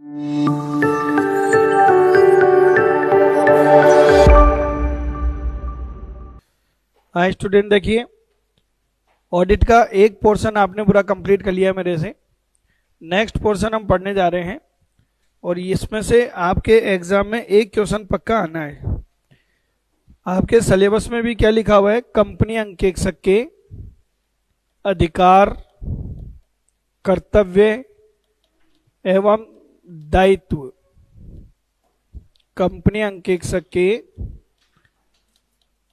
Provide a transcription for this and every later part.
हाँ स्टूडेंट, देखिए ऑडिट का एक पोर्शन आपने पूरा कंप्लीट कर लिया मेरे से। नेक्स्ट पोर्शन हम पढ़ने जा रहे हैं और इसमें से आपके एग्जाम में एक क्वेश्चन पक्का आना है। आपके सिलेबस में भी क्या लिखा हुआ है? कंपनी अंकेक्षक के अधिकार, कर्तव्य एवं दायित्व। कंपनी अंकेक्षक के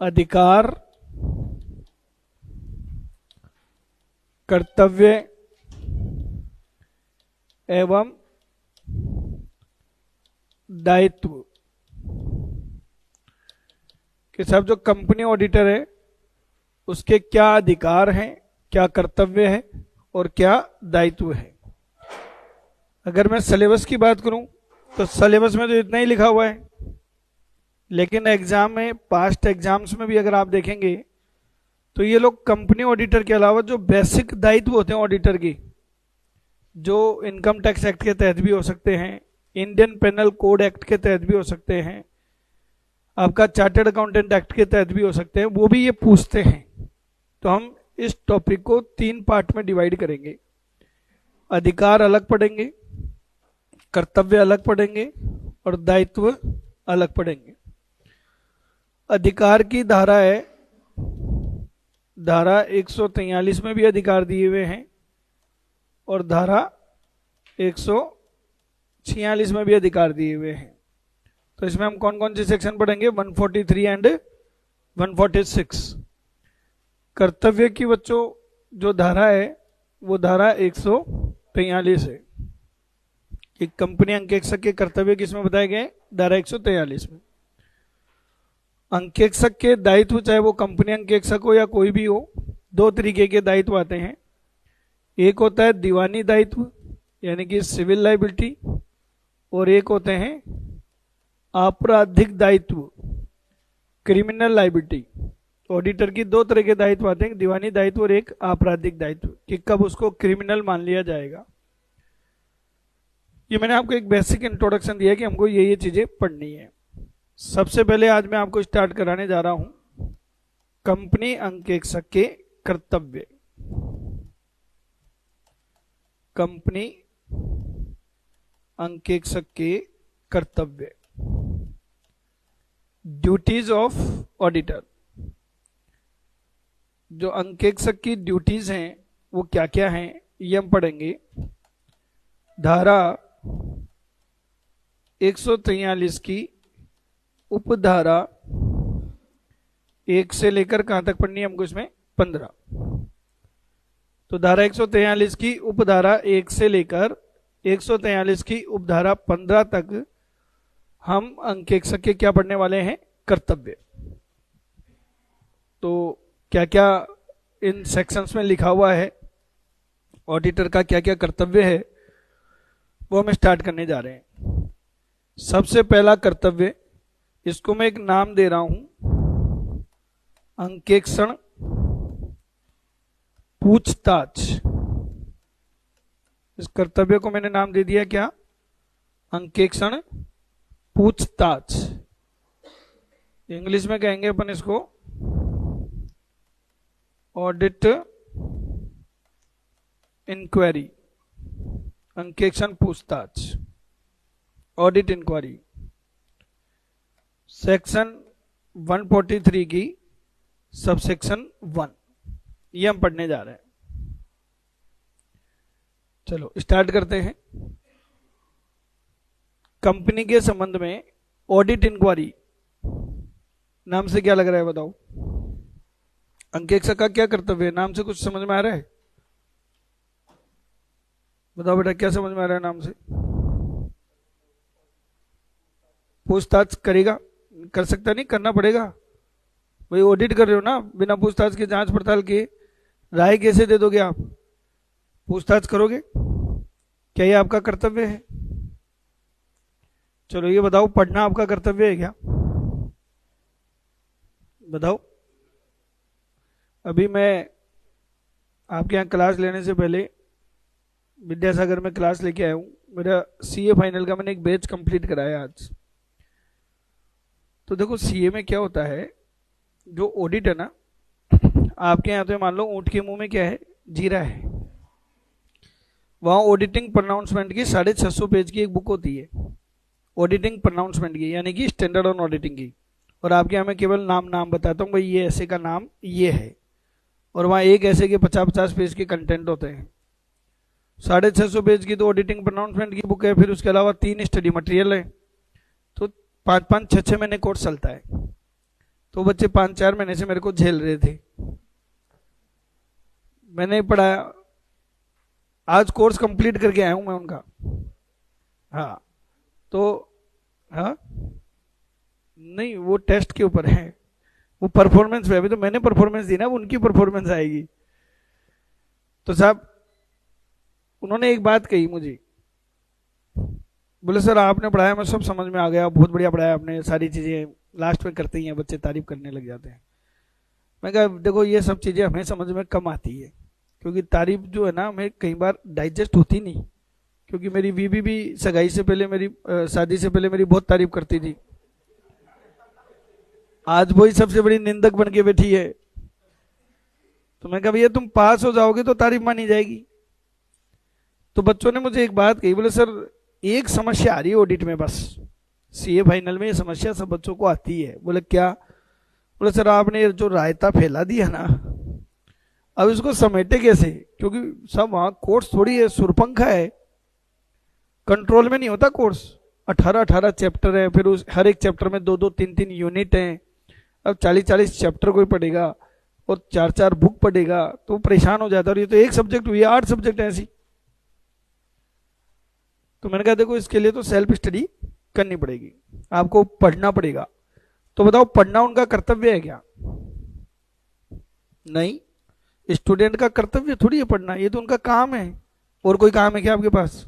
अधिकार, कर्तव्य एवं दायित्व कि सब जो कंपनी ऑडिटर है उसके क्या अधिकार हैं, क्या कर्तव्य है और क्या दायित्व है। अगर मैं सिलेबस की बात करूं तो सिलेबस में तो इतना ही लिखा हुआ है, लेकिन एग्जाम में, पास्ट एग्जाम्स में भी अगर आप देखेंगे तो ये लोग कंपनी ऑडिटर के अलावा जो बेसिक दायित्व होते हैं ऑडिटर की, जो इनकम टैक्स एक्ट के तहत भी हो सकते हैं, इंडियन पेनल कोड एक्ट के तहत भी हो सकते हैं, आपका चार्टर्ड अकाउंटेंट एक्ट के तहत भी हो सकते हैं, वो भी ये पूछते हैं। तो हम इस टॉपिक को 3 पार्ट में डिवाइड करेंगे। अधिकार अलग पढ़ेंगे, कर्तव्य अलग पढ़ेंगे और दायित्व अलग पढ़ेंगे। अधिकार की धारा है, धारा 143 में भी अधिकार दिए हुए हैं और धारा 146 में भी अधिकार दिए हुए हैं। तो इसमें हम कौन कौन सी सेक्शन पढ़ेंगे? 143 एंड 146। कर्तव्य की बच्चों जो धारा है वो धारा 143 है कि कंपनी अंकेक्षक के कर्तव्य किसमें बताए गए? धारा 143 में। अंकेक्षक के दायित्व, चाहे वो कंपनी अंकेक्षक हो या कोई भी हो, 2 तरीके के दायित्व आते हैं। एक होता है दीवानी दायित्व यानी कि सिविल लाइबिलिटी, और एक होते हैं आपराधिक दायित्व, क्रिमिनल लाइबिलिटी। ऑडिटर की 2 तरह के दायित्व आते हैं, दीवानी दायित्व और एक आपराधिक दायित्व, कि कब उसको क्रिमिनल मान लिया जाएगा। ये मैंने आपको एक बेसिक इंट्रोडक्शन दिया कि हमको ये चीजें पढ़नी है। सबसे पहले आज मैं आपको स्टार्ट कराने जा रहा हूं कंपनी अंकेक्षक के कर्तव्य। कंपनी अंकेक्षक के कर्तव्य, ड्यूटीज ऑफ ऑडिटर। जो अंकेक्षक की ड्यूटीज हैं वो क्या क्या हैं ये हम पढ़ेंगे। धारा 143 की उपधारा 1 से लेकर कहां तक पढ़नी है हमको? इसमें 15। तो धारा 143 की उपधारा 1 से लेकर 143 की उपधारा 15 तक हम अंकेक्षक के क्या पढ़ने वाले हैं? कर्तव्य। तो क्या क्या इन सेक्शंस में लिखा हुआ है, ऑडिटर का क्या क्या कर्तव्य है, वो हम स्टार्ट करने जा रहे हैं। सबसे पहला कर्तव्य, इसको मैं एक नाम दे रहा हूं, अंकेक्षण पूछताछ। इस कर्तव्य को मैंने नाम दे दिया क्या? अंकेक्षण पूछताछ। इंग्लिश में कहेंगे अपन इसको ऑडिट इंक्वायरी, अंकेक्षण पूछताछ, ऑडिट इंक्वायरी। सेक्शन 143 की सबसेक्शन 1 ये हम पढ़ने जा रहे हैं। चलो स्टार्ट करते हैं। कंपनी के संबंध में ऑडिट इंक्वायरी नाम से क्या लग रहा है बताओ? अंकेक्षक का क्या कर्तव्य है? नाम से कुछ समझ में आ रहा है? बताओ बेटा, क्या समझ में आ रहा है नाम से? पूछताछ करेगा? कर सकता नहीं, करना पड़ेगा भाई। ऑडिट कर रहे हो ना, बिना पूछताछ के, जांच पड़ताल के राय कैसे दे दोगे आप? पूछताछ करोगे? क्या ये आपका कर्तव्य है? चलो ये बताओ, पढ़ना आपका कर्तव्य है क्या? बताओ। अभी मैं आपके यहाँ क्लास लेने से पहले विद्यासागर में क्लास लेके आया हूँ। मेरा सीए फाइनल का मैंने एक बैच कंप्लीट कराया आज। तो देखो सीए में क्या होता है, जो ऑडिट है ना, आपके यहाँ तो मान लो ऊँट के मुंह में क्या है, जीरा है। वहाँ ऑडिटिंग प्रोनाउंसमेंट की 650 पेज की एक बुक होती है, ऑडिटिंग प्रोनाउंसमेंट की, यानी कि स्टैंडर्ड ऑन ऑडिटिंग की। और आपके यहाँ मैं केवल नाम बताता हूँ, भाई ये ऐसे का नाम ये है, और वहाँ एक ऐसे के 50-50 पेज के कंटेंट होते हैं। 650 पेज की तो ऑडिटिंग प्रोनाउंसमेंट की बुक है, फिर उसके अलावा 3 स्टडी मटेरियल है, तो 5-5, 6-6 महीने कोर्स चलता है। तो बच्चे 5-4 महीने से मेरे को झेल रहे थे, मैंने पढ़ाया। आज कोर्स कंप्लीट करके आया हूं मैं उनका। हाँ तो हाँ नहीं, वो टेस्ट के ऊपर है, वो परफॉर्मेंस पे। अभी तो मैंने परफॉर्मेंस दी ना, उनकी परफॉर्मेंस आएगी। तो साहब उन्होंने एक बात कही मुझे, बोले सर आपने पढ़ाया, मैं सब समझ में आ गया, बहुत बढ़िया पढ़ाया आपने, सारी चीजें। लास्ट में करते ही हैं बच्चे, तारीफ करने लग जाते हैं। मैं कहा देखो ये सब चीजें हमें समझ में कम आती है, क्योंकि तारीफ जो है ना हमें कई बार डाइजेस्ट होती नहीं। क्योंकि मेरी बीबी भी सगाई से पहले, मेरी शादी से पहले मेरी बहुत तारीफ करती थी, आज वही सबसे बड़ी निंदक बन के बैठी है। तो मैं कहा भैया तुम पास हो जाओगे तो तारीफ मानी जाएगी। तो बच्चों ने मुझे एक बात कही, बोले सर एक समस्या आ रही है ऑडिट में, बस सीए फाइनल में ये समस्या सब बच्चों को आती है। बोले क्या? बोले सर आपने जो रायता फैला दिया ना, अब इसको समेटे कैसे? क्योंकि सब वहां कोर्स थोड़ी है, सुरपंखा है, कंट्रोल में नहीं होता कोर्स। 18-18 चैप्टर है, फिर उस हर एक चैप्टर में 2-2, 3-3 यूनिट हैं। अब 40-40 चैप्टर कोई पढ़ेगा और 4-4 बुक पढ़ेगा तो परेशान हो जाता है। और ये तो एक सब्जेक्ट हुई, 8 सब्जेक्ट है ऐसी। तो मैंने कहा देखो इसके लिए तो सेल्फ स्टडी करनी पड़ेगी, आपको पढ़ना पड़ेगा। तो बताओ पढ़ना उनका कर्तव्य है क्या? नहीं, स्टूडेंट का कर्तव्य थोड़ी है पढ़ना, ये तो उनका काम है। और कोई काम है क्या आपके पास?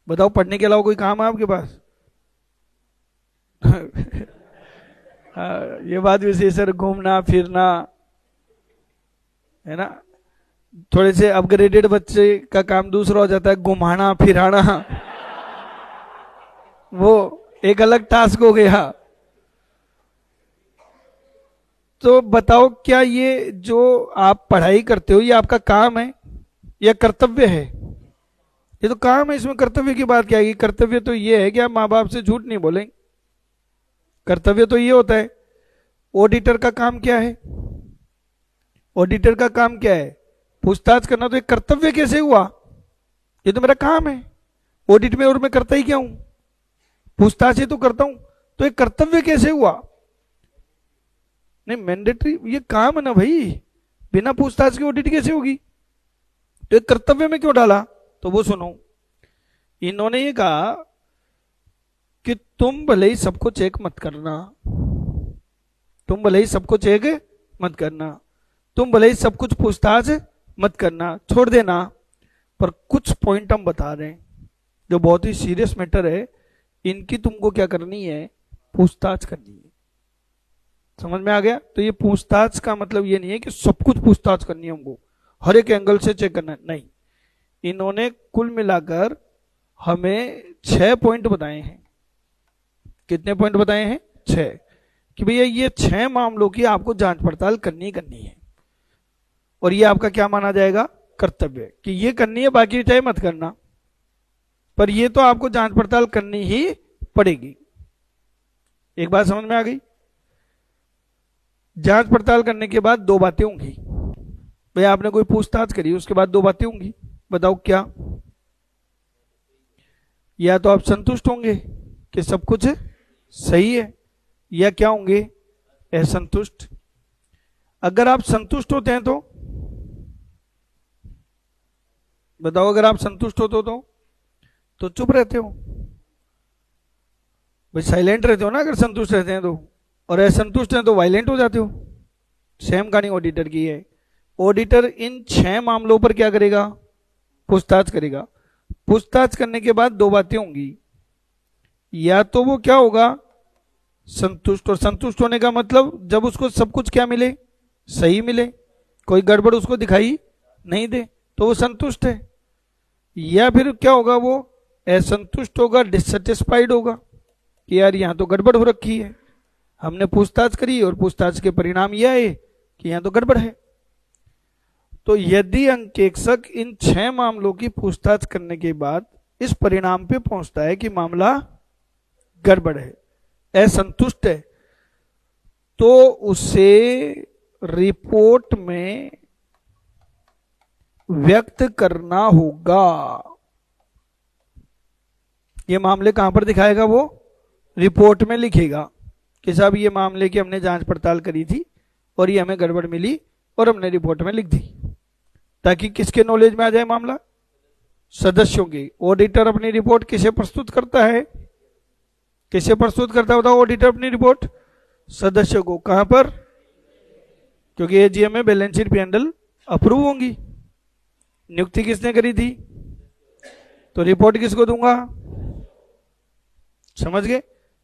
बताओ, पढ़ने के अलावा कोई काम है आपके पास? ये बात वैसे सर, घूमना फिरना है ना, थोड़े से अपग्रेडेड बच्चे का काम दूसरा हो जाता है, घुमाना फिराना, वो एक अलग टास्क हो गया। तो बताओ क्या ये जो आप पढ़ाई करते हो ये आपका काम है या कर्तव्य है? ये तो काम है, इसमें कर्तव्य की बात क्या है? कर्तव्य तो ये है कि आप माँ बाप से झूठ नहीं बोलें। कर्तव्य तो ये होता है। ऑडिटर का काम क्या है? ऑडिटर का काम क्या है? पूछताछ करना। तो एक कर्तव्य कैसे हुआ? ये तो मेरा काम है ऑडिट में, और मैं करता ही क्या हूं? पूछताछ ही तो करता हूं। तो एक कर्तव्य कैसे हुआ? नहीं, मैंडेटरी ये काम है ना भाई, बिना पूछताछ के ऑडिट कैसे होगी? तो एक कर्तव्य में क्यों डाला? तो वो सुनो, इन्होंने ये कहा कि तुम भले ही सबको चेक मत करना, तुम भले ही सबको चेक मत करना, तुम भले ही सब कुछ पूछताछ मत करना, छोड़ देना, पर कुछ पॉइंट हम बता रहे हैं जो बहुत ही सीरियस मैटर है, इनकी तुमको क्या करनी है? पूछताछ करनी है। समझ में आ गया? तो ये पूछताछ का मतलब ये नहीं है कि सब कुछ पूछताछ करनी है हमको, हर एक एंगल से चेक करना, नहीं। इन्होंने कुल मिलाकर हमें 6 पॉइंट बताए हैं। कितने पॉइंट बताए हैं? 6। कि भैया ये 6 मामलों की आपको जांच पड़ताल करनी है, और ये आपका क्या माना जाएगा? कर्तव्य, कि ये करनी है, बाकी चाहे मत करना, पर ये तो आपको जांच पड़ताल करनी ही पड़ेगी। एक बात समझ में आ गई? जांच पड़ताल करने के बाद 2 बातें होंगी। भाई आपने कोई पूछताछ करी, उसके बाद 2 बातें होंगी। बताओ क्या? या तो आप संतुष्ट होंगे कि सब कुछ सही है, या क्या होंगे? असंतुष्ट। अगर आप संतुष्ट होते हैं तो बताओ, अगर आप संतुष्ट होते हो तो चुप रहते हो, भाई साइलेंट रहते हो ना अगर संतुष्ट रहते हैं तो, और असंतुष्ट हैं तो वायलेंट हो जाते हो। सेम कहानी ऑडिटर की है। ऑडिटर इन 6 मामलों पर क्या करेगा? पूछताछ करेगा। पूछताछ करने के बाद 2 बातें होंगी, या तो वो क्या होगा? संतुष्ट। और संतुष्ट होने का मतलब जब उसको सब कुछ क्या मिले? सही मिले, कोई गड़बड़ उसको दिखाई नहीं दे, तो वो संतुष्ट है। या फिर क्या होगा, वो असंतुष्ट होगा, डिससेटिस्फाइड होगा कि यार यहां तो गड़बड़ हो रखी है, हमने पूछताछ करी और पूछताछ के परिणाम यह है कि यहां तो गड़बड़ है। तो यदि अंकेक्षक इन 6 मामलों की पूछताछ करने के बाद इस परिणाम पे पहुंचता है कि मामला गड़बड़ है, असंतुष्ट है, तो उसे रिपोर्ट में व्यक्त करना होगा। ये मामले कहां पर दिखाएगा, वो रिपोर्ट में लिखेगा कि साहब ये मामले की हमने जांच पड़ताल करी थी और ये हमें गड़बड़ मिली और हमने रिपोर्ट में लिख दी, ताकि किसके नॉलेज में आ जाए मामला, सदस्यों की। ऑडिटर अपनी रिपोर्ट किसे प्रस्तुत करता है, किसे प्रस्तुत करता है बताओ ऑडिटर अपनी रिपोर्ट, सदस्यों को। कहां पर, क्योंकि एजीएम में बैलेंस शीट P&L अप्रूव होंगी। नियुक्ति किसने करी थी, तो रिपोर्ट किसको दूंगा, समझ गए।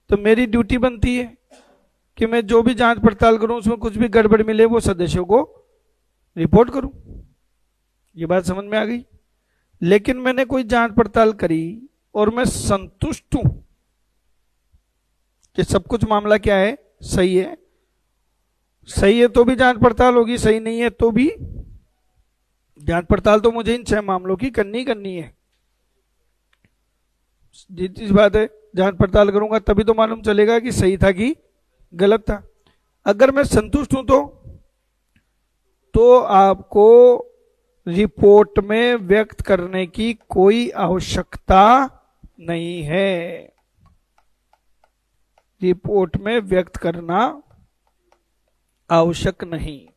तो मेरी ड्यूटी बनती है कि मैं जो भी जांच पड़ताल करूं उसमें कुछ भी गड़बड़ मिले वो सदस्यों को रिपोर्ट करूं। ये बात समझ में आ गई। लेकिन मैंने कोई जांच पड़ताल करी और मैं संतुष्ट हूं कि सब कुछ मामला क्या है, सही है, सही है तो भी जांच पड़ताल होगी, सही नहीं है तो भी जांच पड़ताल तो मुझे इन 6 मामलों की करनी है। जिस बात है, जांच पड़ताल करूंगा तभी तो मालूम चलेगा कि सही था कि गलत था। अगर मैं संतुष्ट हूं तो आपको रिपोर्ट में व्यक्त करने की कोई आवश्यकता नहीं है, रिपोर्ट में व्यक्त करना आवश्यक नहीं,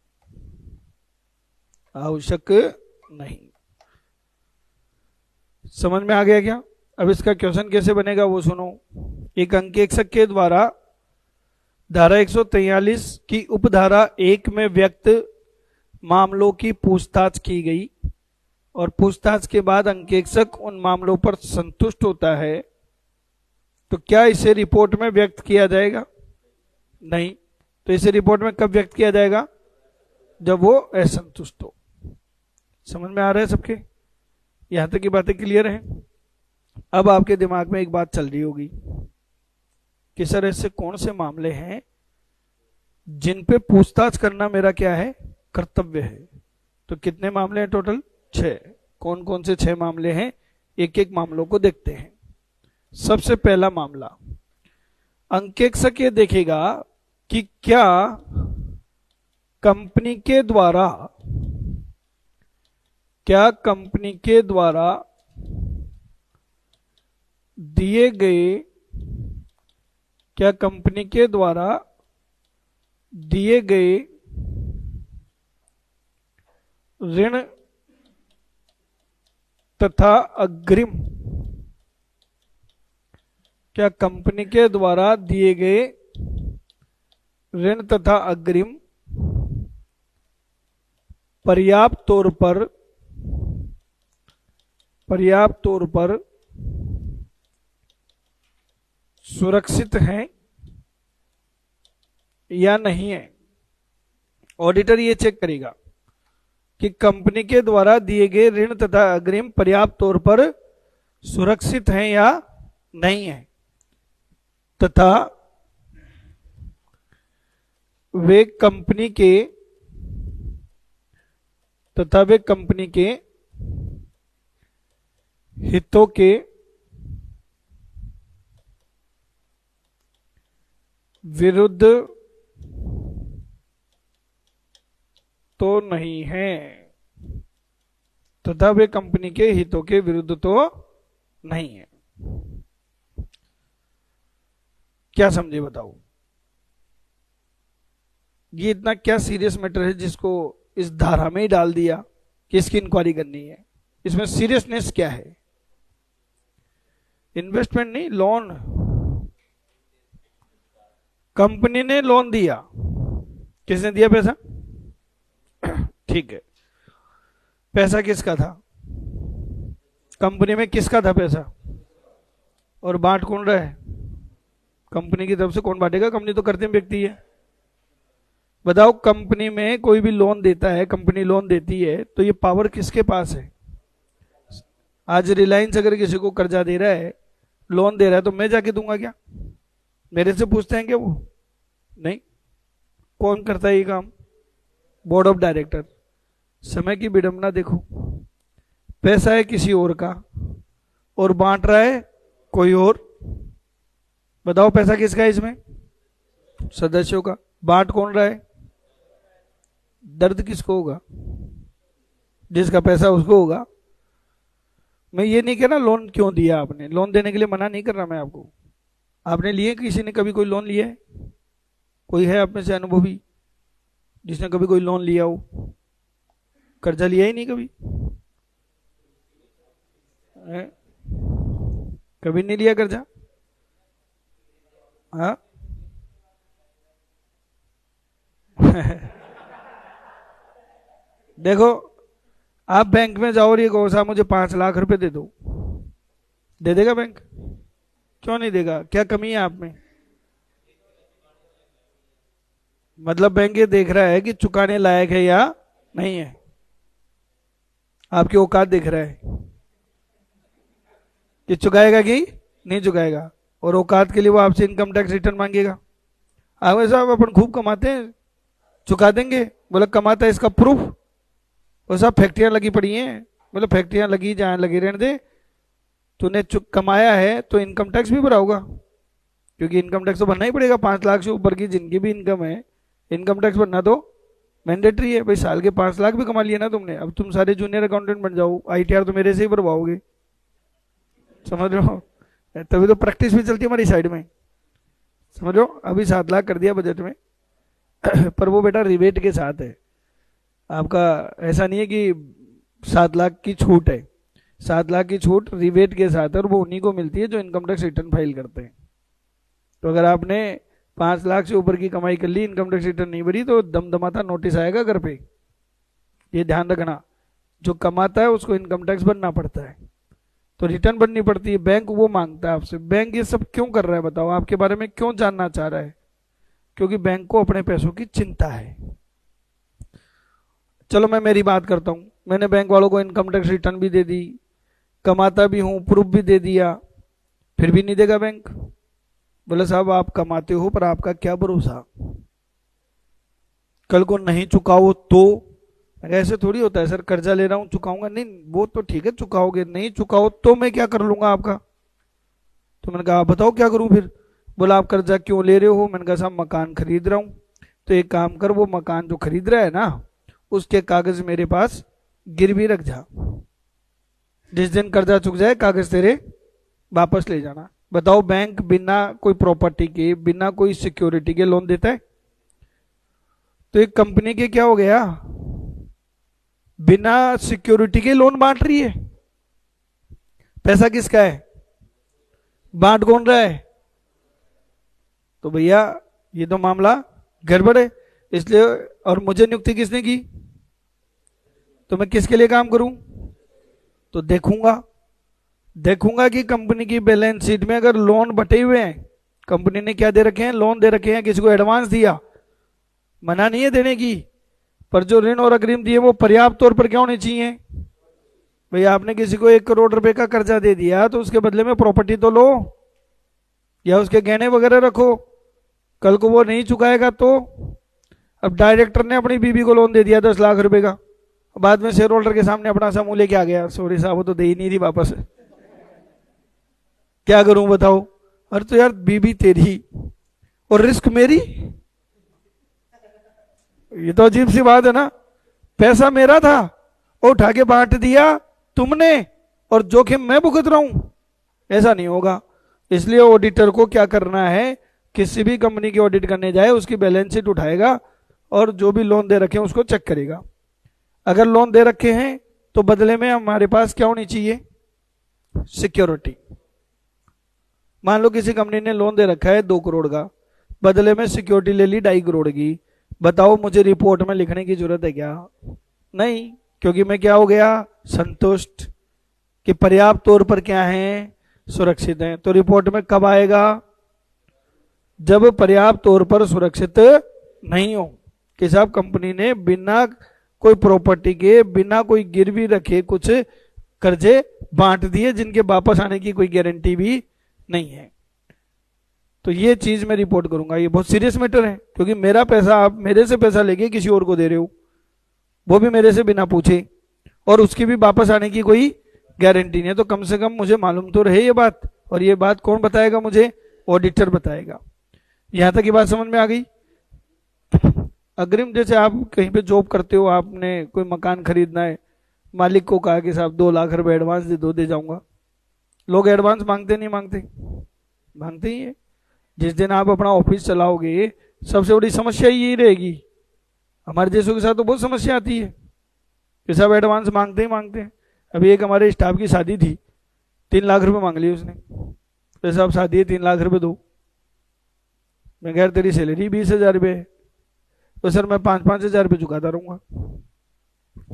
आवश्यक नहीं। समझ में आ गया क्या। अब इसका क्वेश्चन कैसे बनेगा वो सुनो। एक अंकेक्षक के द्वारा धारा 143 की उपधारा 1 में व्यक्त मामलों की पूछताछ की गई और पूछताछ के बाद अंकेक्षक उन मामलों पर संतुष्ट होता है, तो क्या इसे रिपोर्ट में व्यक्त किया जाएगा, नहीं। तो इसे रिपोर्ट में कब व्यक्त किया जाएगा, जब वो असंतुष्ट हो। समझ में आ रहा है सबके, यहां तक की बातें क्लियर हैं। अब आपके दिमाग में एक बात चल रही होगी कि सर ऐसे कौन से मामले हैं जिन पे पूछताछ करना मेरा क्या है, कर्तव्य है। तो कितने मामले हैं टोटल, 6। कौन कौन से 6 मामले हैं, एक एक मामलों को देखते हैं। सबसे पहला मामला, अंकेक्षक ये देखेगा कि क्या कंपनी के द्वारा दिए गए ऋण तथा अग्रिम, क्या कंपनी के द्वारा दिए गए ऋण तथा अग्रिम पर्याप्त तौर पर सुरक्षित हैं या नहीं है। ऑडिटर ये चेक करेगा कि कंपनी के द्वारा दिए गए ऋण तथा अग्रिम पर्याप्त तौर पर सुरक्षित हैं या नहीं है, तथा वे कंपनी के हितों के विरुद्ध तो नहीं है, तथा वे कंपनी के हितों के विरुद्ध तो नहीं है। क्या समझे बताओ, ये इतना क्या सीरियस मैटर है जिसको इस धारा में ही डाल दिया कि इसकी इंक्वायरी करनी है। इसमें सीरियसनेस क्या है, इन्वेस्टमेंट नहीं, लोन। कंपनी ने लोन दिया, किसने दिया पैसा, ठीक है। पैसा किसका था, कंपनी में किसका था पैसा, और बांट कौन रहा है, कंपनी की तरफ से। कौन बांटेगा, कंपनी तो करते व्यक्ति है। बताओ, कंपनी में कोई भी लोन देता है, कंपनी लोन देती है, तो ये पावर किसके पास है, आज रिलायंस अगर किसी को कर्जा दे रहा है, लोन दे रहा है, तो मैं जाके दूंगा क्या? मेरे से पूछते हैं क्या वो? नहीं। कौन करता है ये काम? Board of director. समय की विडंबना देखो, पैसा है किसी और का और बांट रहा है कोई और। बताओ पैसा किसका है इसमें? सदस्यों का। बांट कौन रहा है? दर्द किसको होगा? जिसका पैसा उसको होगा। मैं ये नहीं कह रहा लोन क्यों दिया आपने, लोन देने के लिए मना नहीं कर रहा मैं आपको। आपने लिए, किसी ने कभी कोई लोन लिया है? कोई है आप में से अनुभवी जिसने कभी कोई लोन लिया हो? कर्जा लिया ही नहीं कभी? है? कभी नहीं लिया कर्जा? हाँ। देखो, आप बैंक में जाओ और ये कहो साहब मुझे 5 लाख रुपए दे दो, दे देगा बैंक? क्यों नहीं देगा? क्या कमी है आप में? मतलब बैंक ये देख रहा है कि चुकाने लायक है या नहीं है, आपकी औकात देख रहा है कि चुकाएगा कि नहीं चुकाएगा, और औकात के लिए वो आपसे इनकम टैक्स रिटर्न मांगेगा। आगे साहब अपन खूब कमाते हैं, चुका देंगे। बोला कमाता है इसका प्रूफ? वो साहब फैक्ट्रियां लगी पड़ी हैं। बोले फैक्ट्रियां लगी जहां लगी रहने दे, तूने कमाया है तो इनकम टैक्स भी भरा होगा, क्योंकि इनकम टैक्स तो भरना ही पड़ेगा। 5 लाख से ऊपर की जिनकी भी इनकम है, इनकम टैक्स भरना तो मैंडेटरी है भाई। साल के 5 लाख भी कमा लिए ना तुमने, अब तुम सारे जूनियर अकाउंटेंट बन जाओ, ITR तो मेरे से ही भरवाओगे। समझ रहे हो? तभी तो प्रैक्टिस भी चलती है हमारी साइड में। समझ लो, अभी 7 लाख कर दिया बजट में पर वो बेटा रिबेट के साथ है आपका। ऐसा नहीं है कि 7 लाख की छूट है। 7 लाख की छूट रिबेट के साथ है, और वो उन्हीं को मिलती है जो इनकम टैक्स रिटर्न फाइल करते हैं। तो अगर आपने 5 लाख से ऊपर की कमाई कर ली, इनकम टैक्स रिटर्न नहीं भरी, तो दमदमाता नोटिस आएगा घर पे। ये ध्यान रखना, जो कमाता है उसको इनकम टैक्स भरना पड़ता है, तो रिटर्न भरनी पड़ती है। बैंक वो मांगता है आपसे। बैंक ये सब क्यों कर रहा है बताओ? आपके बारे में क्यों जानना चाह रहा है? क्योंकि बैंक को अपने पैसों की चिंता है। चलो मैं मेरी बात करता हूं। मैंने बैंक वालों को इनकम टैक्स रिटर्न भी दे दी, कमाता भी हूं, प्रूफ भी दे दिया, फिर भी नहीं देगा बैंक। बोले साहब आप कमाते हो पर आपका क्या भरोसा, कल को नहीं चुकाओ तो? ऐसे थोड़ी होता है सर, कर्जा ले रहा हूं चुकाऊंगा नहीं, वो तो ठीक है चुकाओगे, नहीं चुकाओ तो मैं क्या कर लूंगा आपका? तो मैंने कहा आप बताओ क्या करूं फिर। बोला आप कर्जा क्यों ले रहे हो? मैंने कहा साहब मकान खरीद रहा हूं। तो एक काम कर, वो मकान जो खरीद रहा है ना, उसके कागज मेरे पास गिरवी रख जा, जिस दिन कर्जा चुक जाए कागज तेरे वापस ले जाना। बताओ बैंक बिना कोई प्रॉपर्टी के, बिना कोई सिक्योरिटी के लोन देता है? तो एक कंपनी के क्या हो गया, बिना सिक्योरिटी के लोन बांट रही है। पैसा किसका है? बांट कौन रहा है? तो भैया ये तो मामला गड़बड़ है। इसलिए, और मुझे नियुक्ति किसने की? तो मैं किसके लिए काम करूं? तो देखूंगा कि कंपनी की बैलेंस शीट में अगर लोन बटे हुए हैं, कंपनी ने क्या दे रखे हैं? लोन दे रखे हैं, किसी को एडवांस दिया, मना नहीं है देने की, पर जो ऋण और अग्रिम दिए वो पर्याप्त तौर पर क्या होने चाहिए? भैया आपने किसी को 1 करोड़ रुपए का कर्जा दे दिया, तो उसके बदले में प्रॉपर्टी तो लो, या उसके गहने वगैरह रखो। कल को वो नहीं चुकाएगा तो? अब डायरेक्टर ने अपनी बीबी को लोन दे दिया 10 लाख रुपए का, बाद में शेयर होल्डर के सामने अपना सा मुंह लेके आ गया, सॉरी साहब वो तो दे ही नहीं थी वापस, क्या करूं बताओ? अरे तो यार बीबी तेरी और रिस्क मेरी, ये तो अजीब सी बात है ना। पैसा मेरा था, वो उठा के बांट दिया तुमने, और जोखिम मैं भुगत रहा हूं। ऐसा नहीं होगा। इसलिए ऑडिटर को क्या करना है, किसी भी कंपनी की ऑडिट करने जाए उसकी बैलेंस शीट उठाएगा और जो भी लोन दे रखे हैं उसको चेक करेगा। अगर लोन दे रखे हैं तो बदले में हमारे पास क्या होनी चाहिए? सिक्योरिटी। मान लो किसी कंपनी ने लोन दे रखा है 2 करोड़ का, बदले में सिक्योरिटी ले ली 2.5 करोड़ की। बताओ मुझे रिपोर्ट में लिखने की जरूरत है क्या? नहीं, क्योंकि मैं क्या हो गया? संतुष्ट कि पर्याप्त तौर पर क्या है? सुरक्षित है। तो रिपोर्ट में कब आएगा? जब पर्याप्त तौर पर सुरक्षित नहीं हो कि साहब कंपनी ने बिना कोई प्रॉपर्टी के, बिना कोई गिरवी रखे कुछ कर्जे बांट दिए जिनके वापस आने की कोई गारंटी भी नहीं है। तो ये चीज मैं रिपोर्ट करूंगा। ये बहुत सीरियस मैटर है, क्योंकि मेरा पैसा, आप मेरे से पैसा लेके किसी और को दे रहे हो, वो भी मेरे से बिना पूछे, और उसकी भी वापस आने की कोई गारंटी नहीं है। तो कम से कम मुझे मालूम तो रहे ये बात, और ये बात कौन बताएगा मुझे? ऑडिटर बताएगा। यहां तक ये बात समझ में आ गई? अग्रिम, जैसे आप कहीं पे जॉब करते हो, आपने कोई मकान खरीदना है, मालिक को कहा कि साहब 2 लाख रुपए एडवांस दे दो, दे जाऊंगा। लोग एडवांस मांगते नहीं मांगते? मांगते ही है। जिस दिन आप अपना ऑफिस चलाओगे, सबसे बड़ी समस्या यही रहेगी। हमारे जैसों के साथ तो बहुत समस्या आती है कि सब एडवांस मांगते ही मांगते हैं। अभी एक हमारे स्टाफ की शादी थी, 3 लाख रुपए मांग लिए उसने। तो साहब शादी है, 3 लाख रुपए दो। मैं कह, तेरी सैलरी 20,000 रुपये है। तो सर मैं 5-5 हज़ार रुपये चुकाता रहूंगा,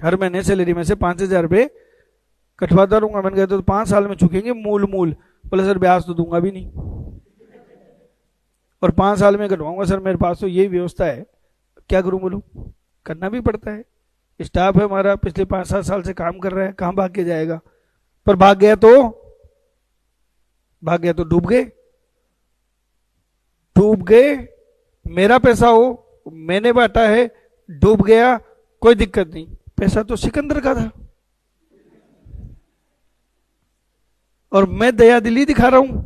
हर महीने सैलरी में से 5,000 रुपये कटवाता रहूंगा। मैंने कहा तो 5 साल में चुकेंगे मूल। बोले सर ब्याज तो दूंगा भी नहीं, और 5 साल में कटवाऊंगा। सर मेरे पास तो यही व्यवस्था है, क्या करूं? बोलो, करना भी पड़ता है। स्टाफ है हमारा, पिछले 5-7 साल से काम कर रहा है, कहां भाग के जाएगा? पर भाग गया तो डूब गए। मेरा पैसा हो, मैंने बांटा है, डूब गया, कोई दिक्कत नहीं, पैसा तो सिकंदर का था, और मैं दया दिली दिखा रहा हूं।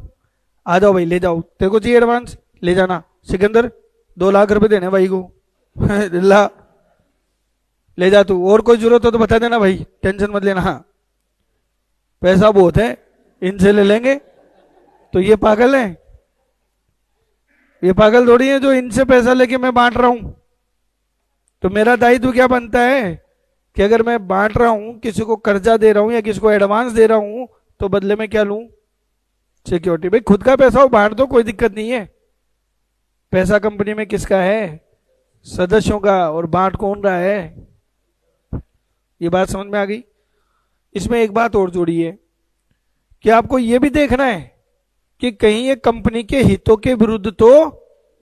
आ जाओ भाई, ले जाओ, तेरे को चाहिए एडवांस, ले जाना। सिकंदर 2 लाख रुपए देने भाई को, ला ले जा तू, और कोई जरूरत हो तो बता देना भाई, टेंशन मत लेना। हाँ, पैसा बहुत है, इनसे ले लेंगे। तो ये पागल है? ये पागल थोड़ी है जो इनसे पैसा लेके मैं बांट रहा हूं। तो मेरा दायित्व क्या बनता है कि अगर मैं बांट रहा हूं, किसी को कर्जा दे रहा हूं या किसी को एडवांस दे रहा हूं, तो बदले में क्या लूं? सिक्योरिटी। भाई खुद का पैसा हो, बांट दो, कोई दिक्कत नहीं है। पैसा कंपनी में किसका है? सदस्यों का। और बांट कौन रहा है? ये बात समझ में आ गई? इसमें एक बात और जोड़ी है कि आपको यह भी देखना है कि कहीं ये कंपनी के हितों के विरुद्ध तो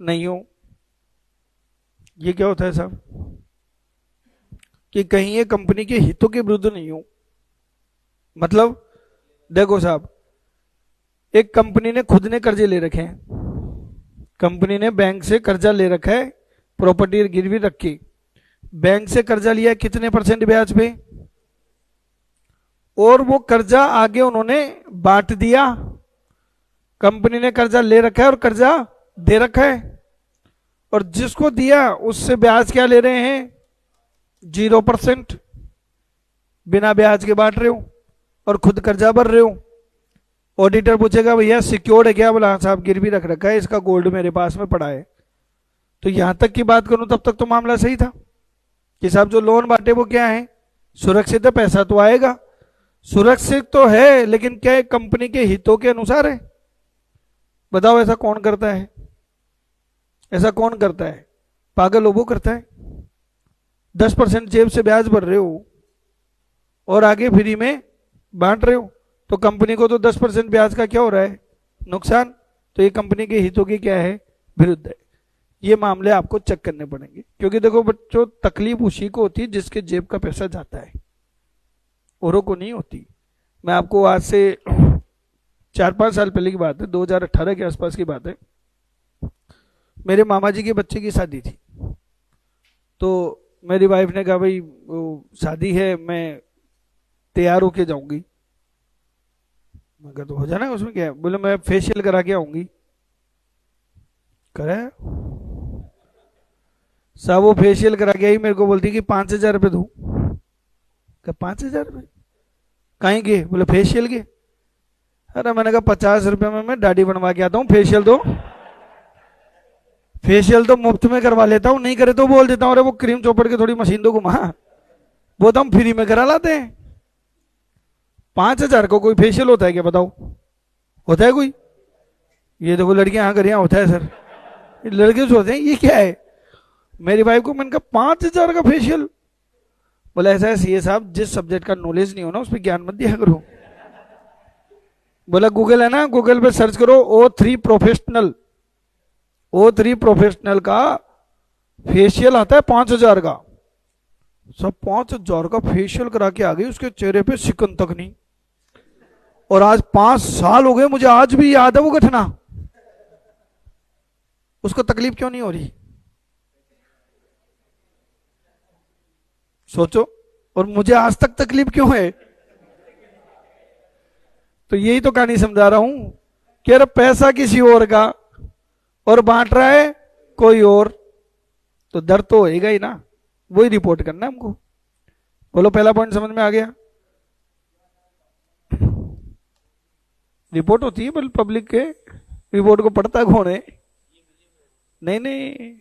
नहीं हो। ये क्या होता है साहब? कि कहीं ये कंपनी के हितों के विरुद्ध नहीं हो। मतलब देखो साहब, एक कंपनी ने खुद ने कर्जे ले रखे हैं, कंपनी ने बैंक से कर्जा ले रखा है, प्रॉपर्टी गिरवी रखी। बैंक से कर्जा लिया कितने % ब्याज पे, और वो कर्जा आगे उन्होंने बांट दिया। कंपनी ने कर्जा ले रखा है और कर्जा दे रखा है, और जिसको दिया उससे ब्याज क्या ले रहे हैं? 0%, बिना ब्याज के बांट रहे हो और खुद कर्जा भर रहे हो। ऑडिटर पूछेगा भैया सिक्योर्ड है क्या? बोला साहब गिरवी रख रखा है, इसका गोल्ड मेरे पास में पड़ा है। तो यहां तक की बात करूं तब तक तो मामला सही था कि साहब जो लोन बांटे वो क्या है? सुरक्षित है, पैसा तो आएगा, सुरक्षित तो है, लेकिन क्या है? कंपनी के हितों के अनुसार है। बताओ ऐसा कौन करता है? ऐसा कौन करता है? पागल हो वो करता है। 10% जेब से ब्याज भर रहे हो और आगे फ्री में बांट रहे हो, तो कंपनी को तो 10% ब्याज का क्या हो रहा है? नुकसान। तो ये कंपनी के हितों की क्या है? विरुद्ध है। ये मामले आपको चेक करने पड़ेंगे, क्योंकि देखो बच्चों, तकलीफ उसी को होती है जिसके जेब का पैसा जाता है, औरों को नहीं होती। मैं आपको आज से 4-5 साल पहले की बात है, 2018 के आसपास की बात है। मेरे मामा जी के बच्चे की शादी थी, तो मेरी वाइफ ने कहा भाई वो शादी है, मैं तैयार होके जाऊंगी। मैं कहा तो हो जाना, उसमें क्या है? बोले मैं फेशियल करा के आऊंगी। करे साहब, वो फेशियल करा के आई, मेरे को बोलती कि 5,000 रुपये दो। 5,000 रुपये कहीं के? बोले फेशियल के। अरे मैंने कहा 50 रुपये में मैं दाढ़ी बनवा के आता हूँ, फेशियल तो मुफ्त में करवा लेता हूँ, नहीं करे तो बोल देता हूँ अरे वो क्रीम चौपड़ के थोड़ी मशीन तो घुमा, वो तो हम फ्री में करा लाते हैं। 5,000 को कोई फेशियल होता है क्या? बताओ, होता है कोई? ये देखो लड़कियां यहाँ कर, यहाँ होता है सर, लड़के सोचते हैं ये क्या है। मेरी वाइफ को मैंने कहा 5,000 का फेशियल। बोला ऐसा है सीए साहब, जिस सब्जेक्ट का नॉलेज नहीं हो ना उस पर ज्ञान मत दिया करो। बोला गूगल है ना, गूगल पे सर्च करो O3 प्रोफेशनल, O3 प्रोफेशनल का फेशियल आता है 5,000 का। सब 5,000 का फेशियल करा के आ गई, उसके चेहरे पे शिकन तक नहीं। और आज 5 साल हो गए, मुझे आज भी याद है वो घटना। उसको तकलीफ क्यों नहीं हो रही? सोचो। और मुझे आज तक तकलीफ क्यों है? तो यही तो कहानी समझा रहा हूं कि अरे पैसा किसी और का और बांट रहा है कोई और, तो डर तो होएगा ही ना। वही रिपोर्ट करना है हमको। बोलो, पहला पॉइंट समझ में आ गया? रिपोर्ट होती है पब्लिक के, रिपोर्ट को पढ़ता कौन है? नहीं नहीं,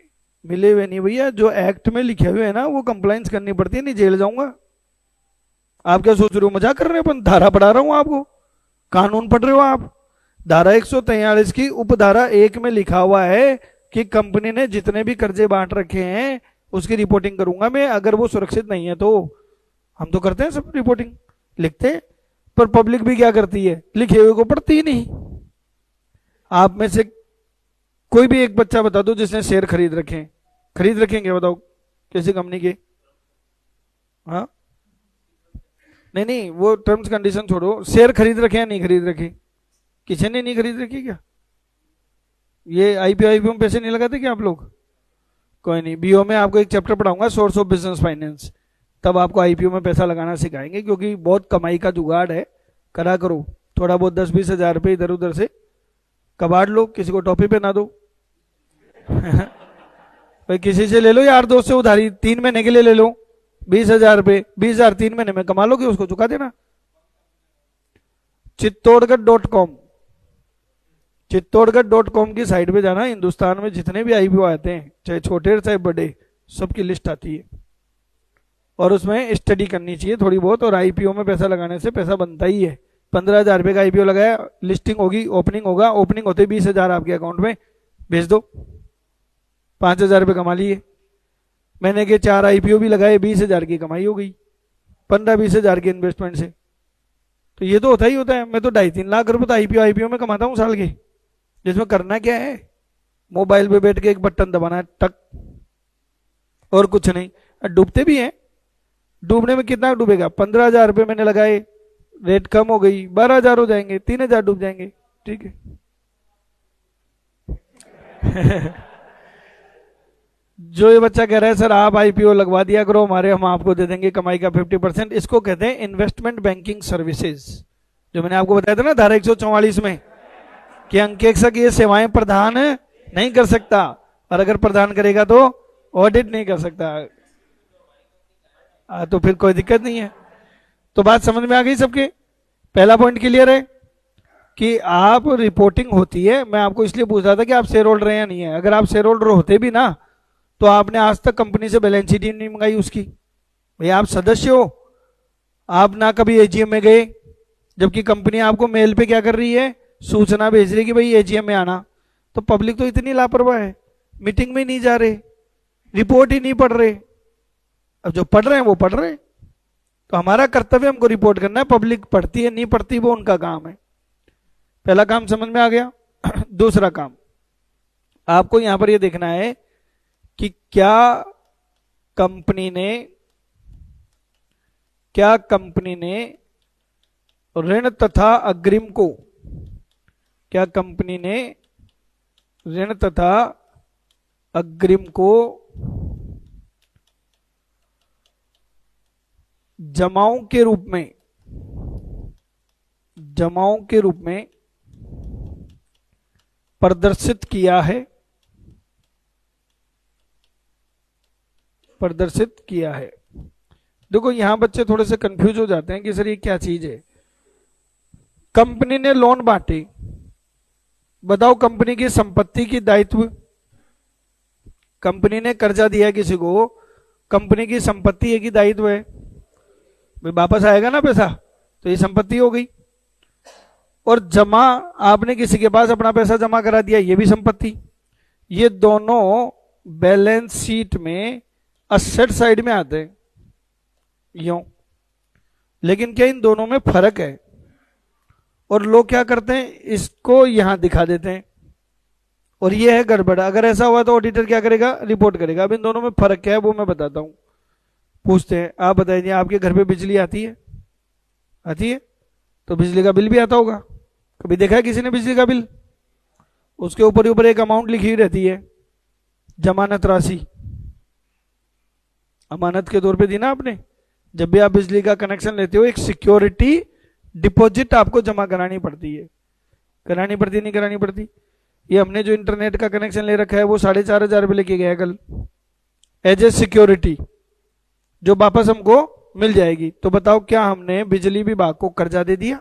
मिले हुए नहीं भैया, जो एक्ट में लिखे हुए है ना वो कंप्लाइंस करनी पड़ती है, नहीं जेल जाऊंगा। आप क्या सोच रहे हो, मजाक कर रहे हो? अपन धारा पढ़ा रहा हूं आपको, कानून पढ़ रहे हो आप। धारा 143 की उपधारा 1 में लिखा हुआ है कि कंपनी ने जितने भी कर्जे बांट रखे हैं उसकी रिपोर्टिंग करूंगा मैं, अगर वो सुरक्षित नहीं है तो। हम तो करते हैं सब रिपोर्टिंग, लिखते हैं, पर पब्लिक भी क्या करती है, लिखे हुए को पढ़ती ही नहीं। आप में से कोई भी एक बच्चा बता दो जिसने शेयर खरीद रखेंगे, बताओ किसी कंपनी के? हाँ, नहीं नहीं, वो टर्म्स कंडीशन छोड़ो, शेयर खरीद रखे या नहीं खरीद रखे? किसी ने नहीं खरीद रखी क्या? ये आईपीओ में पैसे नहीं लगाते क्या आप लोग? कोई नहीं, बीओ में आपको एक चैप्टर पढ़ाऊंगा, सोर्स ऑफ बिजनेस फाइनेंस, तब आपको आईपीओ में पैसा लगाना सिखाएंगे, क्योंकि बहुत कमाई का जुगाड़ है। करा करो थोड़ा बहुत, 10-20 हजार रुपये इधर उधर से कबाड़ लो, किसी को टॉपी पे ना दो। भाई किसी से ले लो, यार दोस्त से उधारी, 3 महीने के लिए ले लो, 20,000 रुपये, 20,000 3 महीने में कमा लोगे, उसको चुका देना। चित्तौड़गढ़.com, चित्तौड़गढ़.com की साइट पे जाना, हिंदुस्तान में जितने भी आईपीओ आते हैं, चाहे छोटे चाहे बड़े, सबकी लिस्ट आती है, और उसमें स्टडी करनी चाहिए थोड़ी बहुत। और आईपीओ में पैसा लगाने से पैसा बनता ही है। 15,000 रुपये का आईपीओ लगाया, लिस्टिंग होगी, ओपनिंग होगा, ओपनिंग होते 20,000 आपके अकाउंट में भेज दो, 5,000 रुपये कमा लिए। मैंने के 4 आईपीओ भी लगाए, 20,000 की कमाई हो गई, 15-20 हजार के इन्वेस्टमेंट से। तो ये तो होता ही होता है। मैं तो 2.5-3 लाख रुपए तो आईपीओ में कमाता हूँ साल के, जिसमें करना क्या है, मोबाइल पे बैठ के एक बटन दबाना है, टक, और कुछ नहीं। डूबते भी हैं, डूबने में कितना डूबेगा? 15,000 रुपये मैंने लगाए, रेट कम हो गई, 12,000 हो जाएंगे, 3,000 डूब जाएंगे, ठीक है। जो ये बच्चा कह रहा है सर आप आईपीओ लगवा दिया करो हमारे, हम आपको दे देंगे कमाई का 50%, इसको कहते हैं इन्वेस्टमेंट बैंकिंग सर्विसेज। जो मैंने आपको बताया था ना धारा 144 में कि अंकेक्षक ये सेवाएं प्रदान नहीं कर सकता, और अगर प्रदान करेगा तो ऑडिट नहीं कर सकता। तो फिर कोई दिक्कत नहीं है। तो बात समझ में आ गई सबके? पहला पॉइंट क्लियर है कि आप रिपोर्टिंग होती है। मैं आपको इसलिए पूछ रहा था कि आप शेयर होल्डर हैं या नहीं है। अगर आप शेयर होल्डर होते भी ना, तो आपने आज तक कंपनी से बैलेंस शीट ही नहीं मंगाई उसकी। भैया आप सदस्य हो, आप ना कभी एजीएम में गए, जबकि कंपनी आपको मेल पे क्या कर रही है, सूचना भेज रही है कि भाई एजीएम में आना। तो पब्लिक तो इतनी लापरवाह है, मीटिंग में नहीं जा रहे, रिपोर्ट ही नहीं पढ़ रहे। अब जो पढ़ रहे हैं वो पढ़ रहे हैं, तो हमारा कर्तव्य हमको रिपोर्ट करना है। पब्लिक पढ़ती है नहीं पढ़ती वो उनका काम है। पहला काम समझ में आ गया। दूसरा काम आपको यहां पर ये देखना है कि क्या कंपनी ने ऋण तथा अग्रिम को, क्या कंपनी ने ऋण तथा अग्रिम को जमाओं के रूप में प्रदर्शित किया है, देखो यहां बच्चे थोड़े से कंफ्यूज हो जाते हैं कि सर ये क्या चीज है। कंपनी ने लोन बांटे, बताओ कंपनी की संपत्ति की दायित्व, कंपनी ने कर्जा दिया किसी को, कंपनी की संपत्ति है कि दायित्व है? भाई वापस आएगा ना पैसा, तो ये संपत्ति हो गई। और जमा, आपने किसी के पास अपना पैसा जमा करा दिया, ये भी संपत्ति। ये दोनों बैलेंस शीट में असेट साइड में आते हैं यूं, लेकिन क्या इन दोनों में फर्क है? और लोग क्या करते हैं, इसको यहां दिखा देते हैं, और ये है गड़बड़। अगर ऐसा हुआ तो ऑडिटर क्या करेगा, रिपोर्ट करेगा। अब इन दोनों में फर्क क्या है वो मैं बताता हूं। पूछते हैं, आप बताइए आपके घर पे बिजली आती है? आती है? तो बिजली का बिल भी आता होगा। कभी देखा है किसी ने बिजली का बिल? उसके ऊपर ही ऊपर एक अमाउंट लिखी हुई रहती है, जमानत राशि, अमानत के तौर पे दी ना आपने। जब भी आप बिजली का कनेक्शन लेते हो एक सिक्योरिटी डिपॉजिट आपको जमा करानी पड़ती है। करानी पड़ती नहीं करानी पड़ती? ये हमने जो इंटरनेट का कनेक्शन ले रखा है वो 4,500 रुपये लेके गया कल, एज ए सिक्योरिटी, जो वापस हमको मिल जाएगी। तो बताओ क्या हमने बिजली विभाग को कर्जा दे दिया?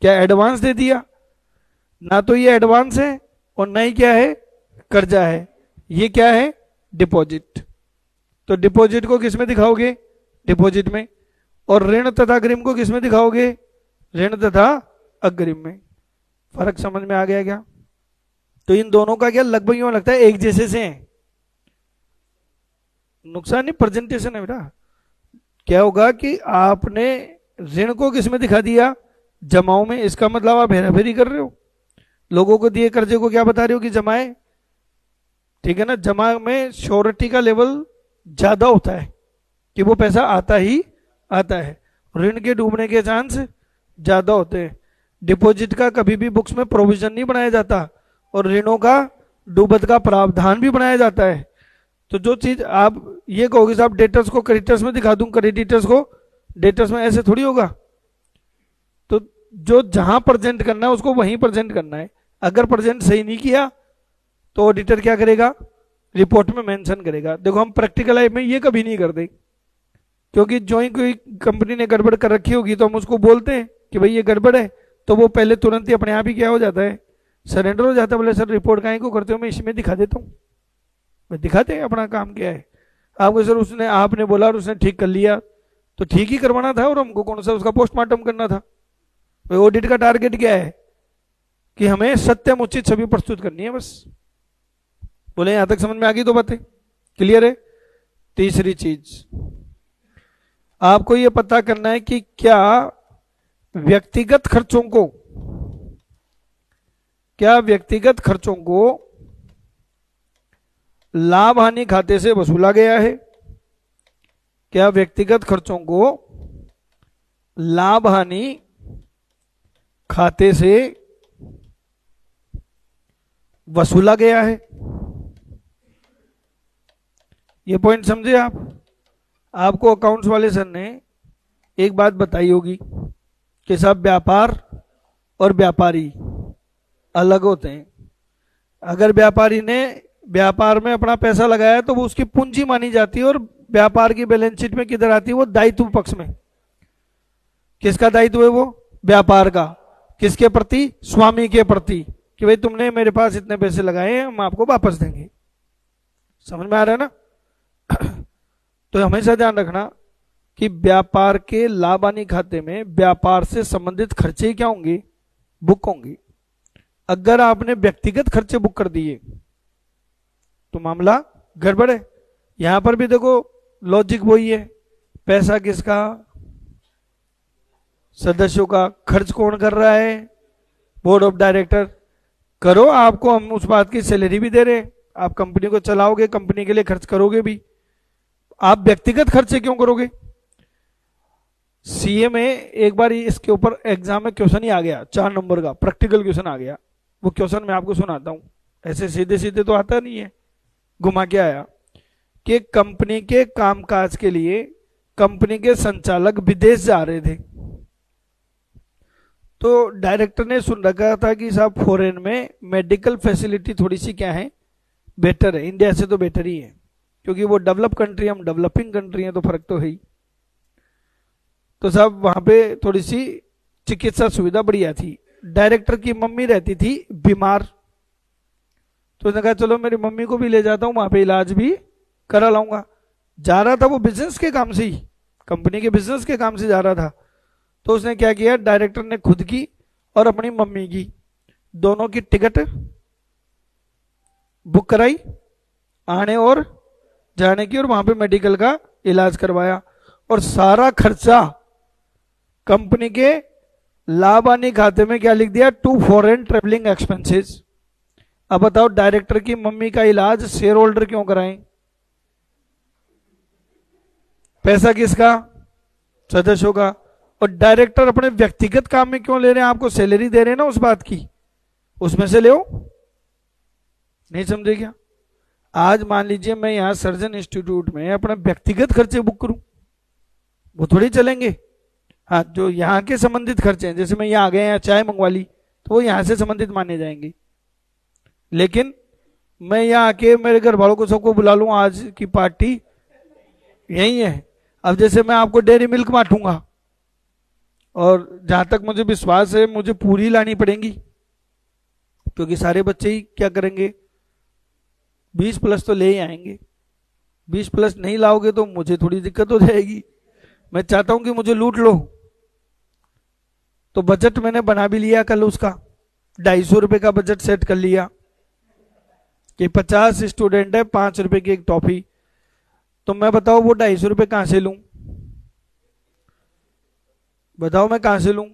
क्या एडवांस दे दिया? ना तो ये एडवांस है और ना ही क्या है, कर्जा है। ये क्या है? डिपॉजिट। तो डिपॉजिट को किस में दिखाओगे? डिपॉजिट में। और ऋण तथा अग्रिम को किस में दिखाओगे? ऋण तथा अग्रिम में। फर्क समझ में आ गया क्या? तो इन दोनों का क्या लगभग यूं लगता है एक जैसे से हैं। नुकसान नहीं, प्रेजेंटेशन है बेटा। क्या होगा कि आपने ऋण को किस में दिखा दिया? जमाओं में। इसका मतलब आप हेराफेरी कर रहे हो, लोगों को दिए कर्जे को क्या बता रहे हो कि जमाए। ठीक है ना? जमा में श्योरिटी का लेवल ज्यादा होता है कि वो पैसा आता ही आता है, ऋण के डूबने के चांस ज्यादा होते हैं। डिपॉजिट का कभी भी बुक्स में प्रोविजन नहीं बनाया जाता और ऋणों का डूबत का प्रावधान भी बनाया जाता है। तो जो चीज आप ये कहोगे साहब डेटर्स को क्रेडिटर्स में दिखा दूं, क्रेडिटर्स को डेटर्स में, ऐसे थोड़ी होगा। तो जो जहां प्रेजेंट करना है उसको वहीं प्रेजेंट करना है। अगर प्रेजेंट सही नहीं किया तो ऑडिटर क्या करेगा? रिपोर्ट में मेंशन करेगा। देखो हम प्रैक्टिकल लाइफ में ये कभी नहीं करते, क्योंकि जो ही कोई कंपनी ने गड़बड़ कर रखी होगी तो हम उसको बोलते हैं कि भाई ये गड़बड़ है, तो वो पहले तुरंत ही अपने आप ही क्या हो जाता है, सरेंडर हो जाता है। बोले सर रिपोर्ट काहे को करते हो, मैं इसमें दिखा देता हूँ। मैं दिखाते हैं अपना काम क्या है आपको। सर उसने, आपने बोला और उसने ठीक कर लिया, तो ठीक ही करवाना था और हमको कौन सा उसका पोस्टमार्टम करना था। भाई ऑडिट का टारगेट क्या है कि हमें सत्यम उचित छवि प्रस्तुत करनी है बस। बोले यहां तक समझ में आ गई? तो बातें क्लियर है? तीसरी चीज आपको यह पता करना है कि क्या व्यक्तिगत खर्चों को लाभ हानि खाते से वसूला गया है। क्या व्यक्तिगत खर्चों को लाभ हानि खाते से वसूला गया है? ये पॉइंट समझे आप? आपको अकाउंट्स वाले सर ने एक बात बताई होगी कि साहब व्यापार और व्यापारी अलग होते हैं। अगर व्यापारी ने व्यापार में अपना पैसा लगाया तो वो उसकी पूंजी मानी जाती है और व्यापार की बैलेंस शीट में किधर आती है? वो दायित्व पक्ष में। किसका दायित्व है वो? व्यापार का। किसके प्रति? स्वामी के प्रति, कि भाई तुमने मेरे पास इतने पैसे लगाए हैं, हम आपको वापस देंगे। समझ में आ रहा है ना? तो हमेशा ध्यान रखना कि व्यापार के लाभ हानि खाते में व्यापार से संबंधित खर्चे क्या होंगे? बुक होंगे। अगर आपने व्यक्तिगत खर्चे बुक कर दिए तो मामला गड़बड़ है। यहां पर भी देखो लॉजिक वही है, पैसा किसका? सदस्यों का। खर्च कौन कर रहा है? Board of director. करो, आपको हम उस बात की सैलरी भी दे रहे हैं, आप कंपनी को चलाओगे, कंपनी के लिए खर्च करोगे भी। आप व्यक्तिगत खर्चे क्यों करोगे? सीए में एक बार इसके ऊपर एग्जाम में क्वेश्चन ही आ गया, 4 नंबर का प्रैक्टिकल क्वेश्चन आ गया। वो क्वेश्चन मैं आपको सुनाता हूं, ऐसे सीधे सीधे तो आता नहीं है, घुमा के आया कि कंपनी के कामकाज के लिए कंपनी के संचालक विदेश जा रहे थे। तो डायरेक्टर ने सुन रखा था कि साहब फॉरेन में मेडिकल फैसिलिटी थोड़ी सी क्या है, बेटर है, इंडिया से तो बेटर ही है, क्योंकि वो डेवलप कंट्री, हम डेवलपिंग कंट्री है, तो फर्क तो है ही। तो साहब वहां पे थोड़ी सी चिकित्सा सुविधा बढ़िया थी। डायरेक्टर की मम्मी रहती थी बीमार, तो उसने कहा चलो मेरी मम्मी को भी ले जाता हूं, वहां पे इलाज भी करा लाऊंगा। जा रहा था वो बिजनेस के काम से ही, कंपनी के बिजनेस के काम से जा रहा था। तो उसने क्या किया, डायरेक्टर ने खुद की और अपनी मम्मी की दोनों की टिकट बुक कराई, आने और जाने की, और वहां पे मेडिकल का इलाज करवाया। और सारा खर्चा कंपनी के लाभ हानि खाते में क्या लिख दिया, टू फॉरेन ट्रेवलिंग एक्सपेंसेस। अब बताओ डायरेक्टर की मम्मी का इलाज शेयर होल्डर क्यों कराएं? पैसा किसका? सदस्यों का। और डायरेक्टर अपने व्यक्तिगत काम में क्यों ले रहे हैं? आपको सैलरी दे रहे हैं ना उस बात की, उसमें से ले। नहीं समझे क्या? आज मान लीजिए मैं यहां सर्जन इंस्टीट्यूट में अपना व्यक्तिगत खर्चे बुक करूं, वो थोड़ी चलेंगे। हाँ, जो यहाँ के संबंधित खर्चे हैं, जैसे मैं यहाँ आ गया, यहाँ चाय मंगवा ली, तो वो यहाँ से संबंधित माने जाएंगे। लेकिन मैं यहाँ आके मेरे घर वालों को सबको बुला लूँ, आज की पार्टी यही है। अब जैसे मैं आपको डेयरी मिल्क बांटूंगा, और जहां तक मुझे विश्वास है मुझे पूरी लानी पड़ेगी, क्योंकि सारे बच्चे ही क्या करेंगे, 20+ तो ले ही आएंगे। 20+ नहीं लाओगे तो मुझे थोड़ी दिक्कत हो जाएगी। मैं चाहता हूं कि मुझे लूट लो। तो बजट मैंने बना भी लिया कल, उसका 250 रुपए का बजट सेट कर लिया कि 50 स्टूडेंट है, 5 रुपए की एक टॉफी। तो मैं बताओ वो 250 रुपए कहां से लूं? बताओ मैं कहां से लूं?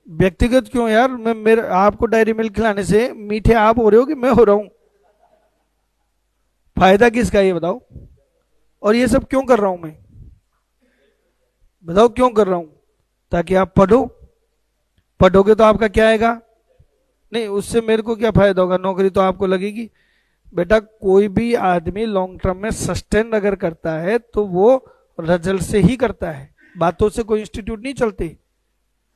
व्यक्तिगत क्यों यार? मैं मेरे आपको डायरी मिल्क खिलाने से मीठे आप हो रहे हो कि मैं हो रहा हूं? फायदा किसका ये बताओ? और ये सब क्यों कर रहा हूं मैं? बताओ क्यों कर रहा हूं? ताकि आप पढ़ो। पढ़ोगे तो आपका क्या आएगा? नहीं, उससे मेरे को क्या फायदा होगा? नौकरी तो आपको लगेगी। बेटा कोई भी आदमी लॉन्ग टर्म में सस्टेन अगर करता है तो वो रिजल्ट से ही करता है, बातों से कोई इंस्टीट्यूट नहीं चलते।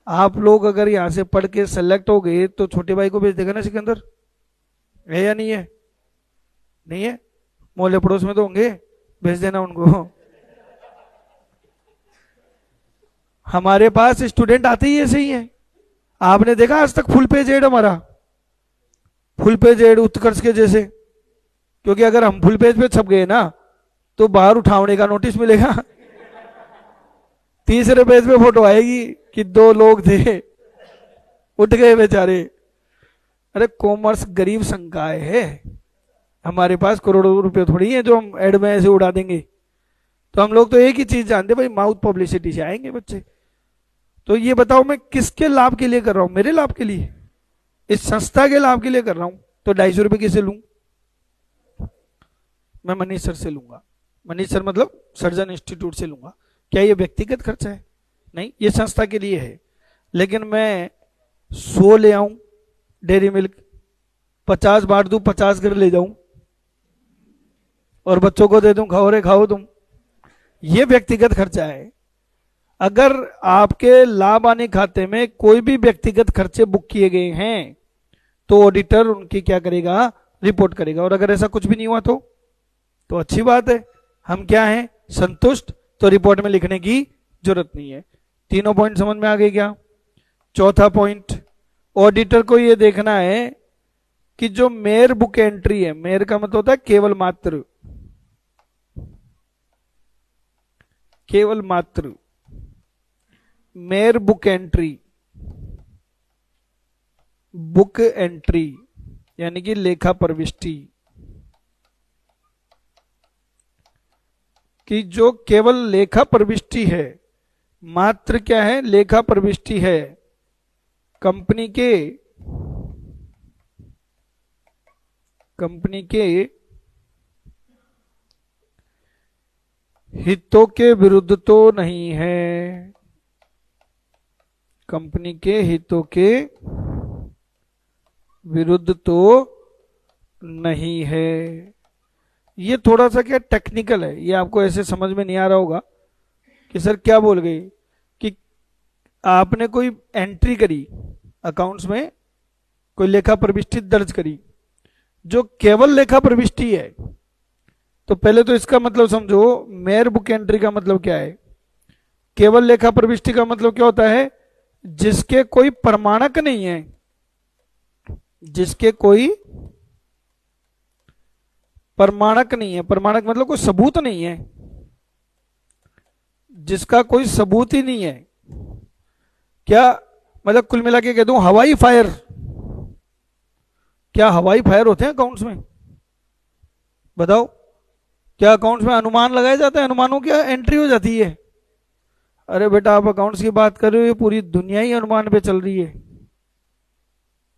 आप लोग अगर यहां से पढ़ के सेलेक्ट हो गए तो छोटे भाई को भेज देगा ना सिकंदर, है या नहीं है? नहीं है? मोहल्ले पड़ोस में तो होंगे, भेज देना उनको। हमारे पास स्टूडेंट आते ही ऐसे ही है। आपने देखा आज तक फुल पेज एड? हमारा फुल पेज एड उत्कर्ष के जैसे, क्योंकि अगर हम फुल पेज पे छप गए ना तो बाहर उठावने का नोटिस मिलेगा। तीसरे पेज पे फोटो आएगी कि 2 लोग थे, उठ गए बेचारे। अरे कॉमर्स गरीब संकाय है, हमारे पास करोड़ों रुपए थोड़ी है जो हम एड में ऐसे उड़ा देंगे। तो हम लोग तो एक ही चीज जानते भाई, माउथ पब्लिसिटी से आएंगे बच्चे। तो ये बताओ मैं किसके लाभ के लिए कर रहा हूं? मेरे लाभ के लिए, इस संस्था के लाभ के लिए कर रहा हूं। तो 250 रुपए किसे लूं? मैं मनीष सर से लूंगा। मनीष सर मतलब सर्जन इंस्टीट्यूट से लूंगा। क्या ये व्यक्तिगत खर्चा है? नहीं, ये संस्था के लिए है। लेकिन मैं 100 ले आऊं डेयरी मिल्क, 50 बांट दूं, 50 घर ले जाऊं और बच्चों को दे दूं, खाओ रे खाओ तुम, ये व्यक्तिगत खर्चा है। अगर आपके लाभ आने खाते में कोई भी व्यक्तिगत खर्चे बुक किए गए हैं तो ऑडिटर उनकी क्या करेगा? रिपोर्ट करेगा। और अगर ऐसा कुछ भी नहीं हुआ तो अच्छी बात है, हम क्या हैं? संतुष्ट। तो रिपोर्ट में लिखने की जरूरत नहीं है। तीनों पॉइंट समझ में आ गए क्या? चौथा पॉइंट, ऑडिटर को यह देखना है कि जो मेयर बुक एंट्री है, मेयर का मतलब होता है केवल मात्र, केवल मात्र mayor book entry, book entry यानी कि लेखा प्रविष्टि, कि जो केवल लेखा प्रविष्टि है, मात्र क्या है? लेखा प्रविष्टि है, कंपनी के हितों के विरुद्ध तो नहीं है, कंपनी के हितों के विरुद्ध तो नहीं है। ये थोड़ा सा क्या टेक्निकल है, ये आपको ऐसे समझ में नहीं आ रहा होगा कि सर क्या बोल गए। कि आपने कोई एंट्री करी अकाउंट्स में, कोई लेखा प्रविष्टि दर्ज करी जो केवल लेखा प्रविष्टि है, तो पहले तो इसका मतलब समझो, मेयर बुक एंट्री का मतलब क्या है? केवल लेखा प्रविष्टि का मतलब क्या होता है? जिसके कोई प्रमाणक नहीं है, जिसके कोई प्रमाणक नहीं है, प्रमाणक मतलब कोई सबूत नहीं है, जिसका कोई सबूत ही नहीं है। क्या मतलब कुल मिला के कह दूं, हवाई फायर। क्या हवाई फायर होते हैं अकाउंट्स में? बताओ, क्या अकाउंट्स में अनुमान लगाया जाता है? अनुमानों की एंट्री हो जाती है। अरे बेटा आप अकाउंट्स की बात कर रहे हो, पूरी दुनिया ही अनुमान पे चल रही है,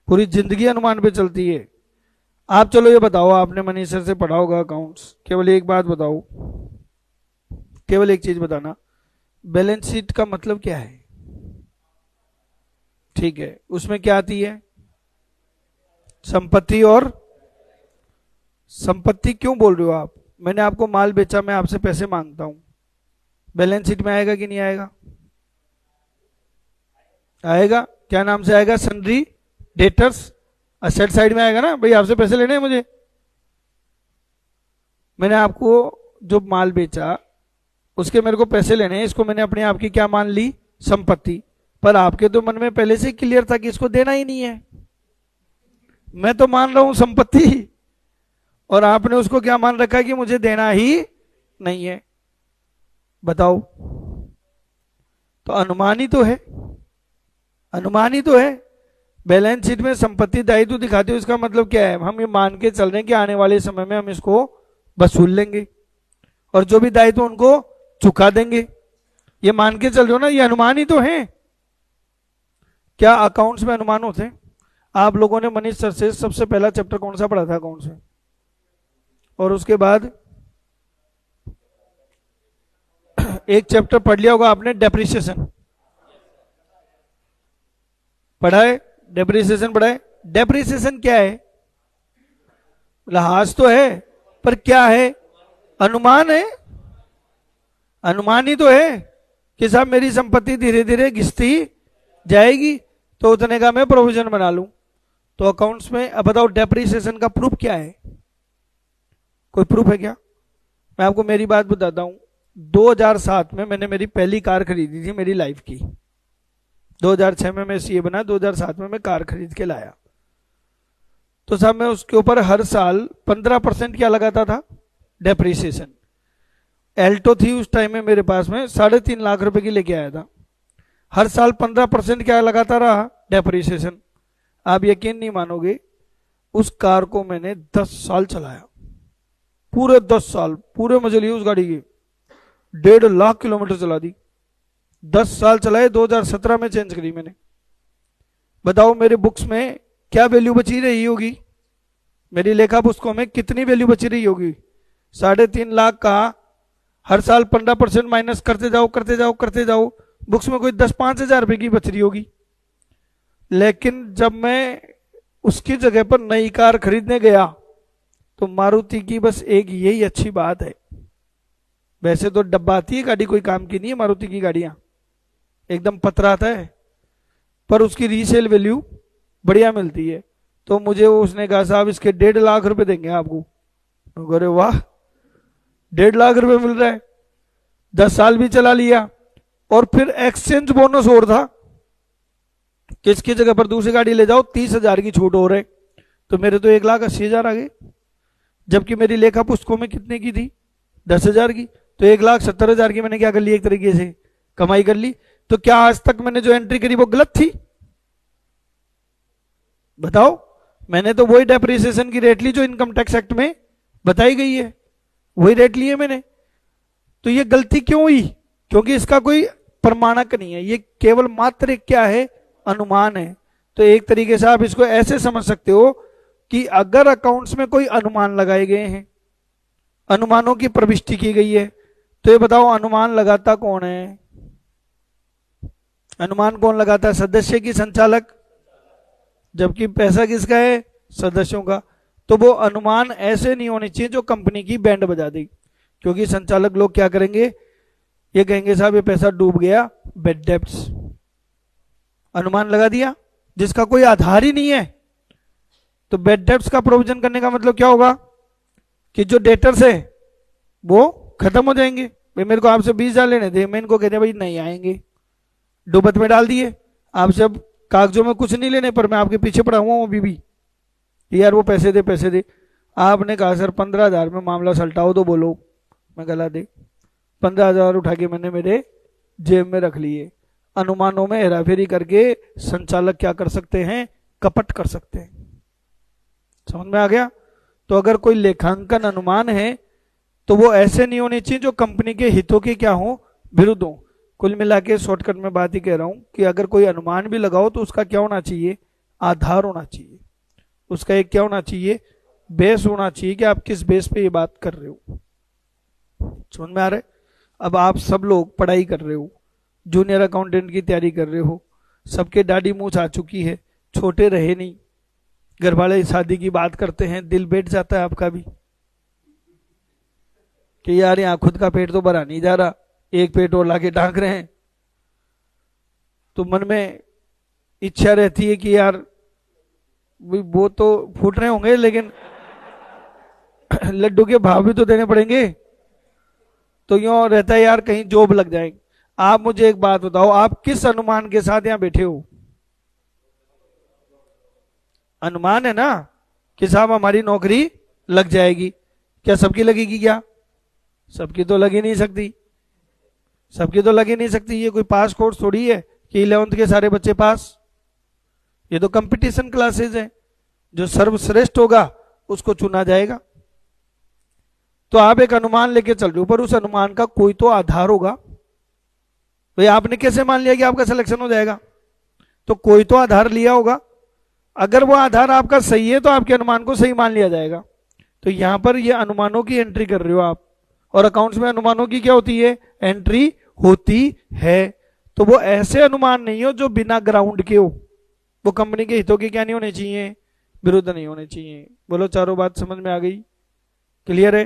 पूरी जिंदगी अनुमान पे चलती है। आप चलो ये बताओ, आपने मनीष सर से पढ़ा होगा अकाउंट्स, केवल एक बात बताओ, केवल एक चीज बताना, बैलेंस शीट का मतलब क्या है? ठीक है, उसमें क्या आती है? संपत्ति। और संपत्ति क्यों बोल रहे हो आप? मैंने आपको माल बेचा, मैं आपसे पैसे मांगता हूं, बैलेंस शीट में आएगा कि नहीं आएगा? आएगा। क्या नाम से आएगा? Sundry debtors. असेट साइड में आएगा ना, भाई आपसे पैसे लेने हैं मुझे। मैंने आपको जो माल बेचा उसके मेरे को पैसे लेने हैं, इसको मैंने अपने आप की क्या मान ली? संपत्ति। पर आपके तो मन में पहले से क्लियर था कि इसको देना ही नहीं है। मैं तो मान रहा हूं संपत्ति, और आपने उसको क्या मान रखा कि मुझे देना ही नहीं है। बताओ, तो अनुमान ही तो है, अनुमान ही तो है। बैलेंस शीट में संपत्ति दायित्व दिखाते हो, इसका मतलब क्या है? हम ये मान के चल रहे हैं कि आने वाले समय में हम इसको वसूल लेंगे और जो भी दायित्व उनको चुका देंगे। ये मान के चल रहे हो ना, ये अनुमान ही तो है। क्या अकाउंट्स में अनुमान होते हैं? आप लोगों ने मनीष सर से सबसे पहला चैप्टर कौन सा पढ़ा था अकाउंट्स में? और उसके बाद एक चैप्टर पढ़ लिया होगा आपने, डेप्रिसिएशन पढ़ा है? डेप्रिसिएशन पढ़ा है? डेप्रिसिएशन क्या है? लहाज तो है, पर क्या है? अनुमान है। अनुमान ही तो है कि साहब मेरी संपत्ति धीरे धीरे घिसती जाएगी, तो उतने का मैं प्रोविजन बना लूं। तो अकाउंट्स में अब बताओ, डेप्रिसिएशन का प्रूफ क्या है? कोई प्रूफ है क्या? मैं आपको मेरी बात बताता हूं। 2007 में मैंने मेरी पहली कार खरीदी थी मेरी लाइफ की। 2006 में मैं सीए बना, 2007 में मैं कार खरीद के लाया। तो साहब मैं उसके ऊपर हर साल 15% क्या लगाता था? डेप्रिसिएशन। एल्टो थी उस टाइम में मेरे पास में, 3.5 लाख रुपए की लेके आया था। हर साल 15% क्या लगाता रहा? डेप्रिसिएशन। आप यकीन नहीं मानोगे, उस कार को मैंने 10 साल चलाया, पूरे 10 साल पूरे मजे लिए उस गाड़ी के। 1.5 लाख किलोमीटर चला दी, 10 साल चलाए। 2017 में चेंज करी मैंने। बताओ मेरे बुक्स में क्या वैल्यू बची रही होगी? मेरी लेखा पुस्तकों में कितनी वैल्यू बची रही होगी? 3.5 लाख का हर साल 15% माइनस करते जाओ करते जाओ करते जाओ, बुक्स में कोई 10-5 हजार रुपए की बच रही होगी। लेकिन जब मैं उसकी जगह पर नई कार खरीदने गया तो मारुति की बस एक यही अच्छी बात है, वैसे तो डब्बा आती है गाड़ी, कोई काम की नहीं है मारुति की गाड़ियां, एकदम पतरा आता है, पर उसकी रीसेल वैल्यू बढ़िया मिलती है। तो मुझे उसने कहा साहब इसके 1.5 लाख रुपए देंगे आपको। अरे वाह, 1.5 लाख रुपए मिल रहा है, 10 साल भी चला लिया। और फिर एक्सचेंज बोनस और था, किसकी जगह पर दूसरी गाड़ी ले जाओ 30 हजार की छूट हो रहे, तो मेरे तो 1,80,000 आ गए। जबकि मेरी लेखा पुस्तकों में कितने की थी? 10,000 की। तो 1,70,000 की मैंने क्या कर ली? एक तरीके से कमाई कर ली। तो क्या आज तक मैंने जो एंट्री करी वो गलत थी? बताओ। मैंने तो वही डेप्रिसिएशन की रेट ली जो इनकम टैक्स एक्ट में बताई गई है, वही रेट ली है मैंने। तो ये गलती क्यों हुई? क्योंकि इसका कोई प्रमाणक नहीं है, ये केवल मात्र एक क्या है? अनुमान है। तो एक तरीके से आप इसको ऐसे समझ सकते हो कि अगर अकाउंट्स में कोई अनुमान लगाए गए हैं, अनुमानों की प्रविष्टि की गई है, तो ये बताओ अनुमान लगाता कौन है? अनुमान कौन लगाता है? सदस्य की संचालक, जबकि पैसा किसका है? सदस्यों का। तो वो अनुमान ऐसे नहीं होने चाहिए जो कंपनी की बैंड बजा दे, क्योंकि संचालक लोग क्या करेंगे? ये कहेंगे साहब ये पैसा डूब गया बेड डेब्ट्स, अनुमान लगा दिया जिसका कोई आधार ही नहीं है। तो बेड डेब्ट्स का प्रोविजन करने का मतलब क्या होगा? कि जो डेटर्स है वो खत्म हो जाएंगे। भाई मेरे को आपसे 20,000 लेने थे, मैं इनको कहते भाई नहीं आएंगे, डुबत में डाल दिए। आपसे अब कागजों में कुछ नहीं लेने, पर मैं आपके पीछे पड़ा हुआ हूँ अभी भी, यार वो पैसे दे पैसे दे। आपने कहा सर 15,000 में मामला सलटाओ तो बोलो, मैं गला दे। 15,000 उठा के मैंने मेरे जेब में रख लिए। अनुमानों में हेराफेरी करके संचालक क्या कर सकते हैं? कपट कर सकते हैं। समझ में आ गया? तो अगर कोई लेखांकन अनुमान है तो वो ऐसे नहीं होने चाहिए जो कंपनी के हितों के क्या हो? विरुद्ध हो। कुल मिला के शॉर्टकट में बात ही कह रहा हूं कि अगर कोई अनुमान भी लगाओ तो उसका क्या होना चाहिए? आधार होना चाहिए, उसका एक क्या होना चाहिए? बेस होना चाहिए कि आप किस बेस पे ये बात कर रहे हो। समझ में आ रहा है? अब आप सब लोग पढ़ाई कर रहे हो, जूनियर अकाउंटेंट की तैयारी कर रहे हो, सबके दाढ़ी मूछ आ चुकी है, छोटे रहे नहीं, घर वाले शादी की बात करते हैं, दिल बैठ जाता है आपका भी कि यार यहाँ खुद का पेट तो भरा नहीं जा रहा, एक पेट और लाके ढांक रहे हैं। तो मन में इच्छा रहती है कि यार वो तो फूट रहे होंगे लेकिन लड्डू के भाव भी तो देने पड़ेंगे। तो यूं रहता है यार कहीं जॉब लग जाएगी। आप मुझे एक बात बताओ, आप किस अनुमान के साथ यहां बैठे हो? अनुमान है ना कि साहब हमारी नौकरी लग जाएगी। क्या सबकी लगेगी? क्या सबकी तो लग ही नहीं सकती, सबकी तो लग ही नहीं सकती। ये कोई पास कोर्स थोड़ी है कि 11th के सारे बच्चे पास। ये तो कंपटीशन क्लासेस है, जो सर्वश्रेष्ठ होगा उसको चुना जाएगा। तो आप एक अनुमान लेके चल रहे हो, पर उस अनुमान का कोई तो आधार होगा। भाई आपने कैसे मान लिया कि आपका सिलेक्शन हो जाएगा? तो कोई तो आधार लिया होगा। अगर वो आधार आपका सही है तो आपके अनुमान को सही मान लिया जाएगा। तो यहां पर ये अनुमानों की एंट्री कर रहे हो आप, और अकाउंट्स में अनुमानों की क्या होती है? एंट्री होती है। तो वो ऐसे अनुमान नहीं हो जो बिना ग्राउंड के हो, वो कंपनी के हितों के क्या नहीं होने चाहिए? विरुद्ध नहीं होने चाहिए। बोलो चारों बात समझ में आ गई? क्लियर है?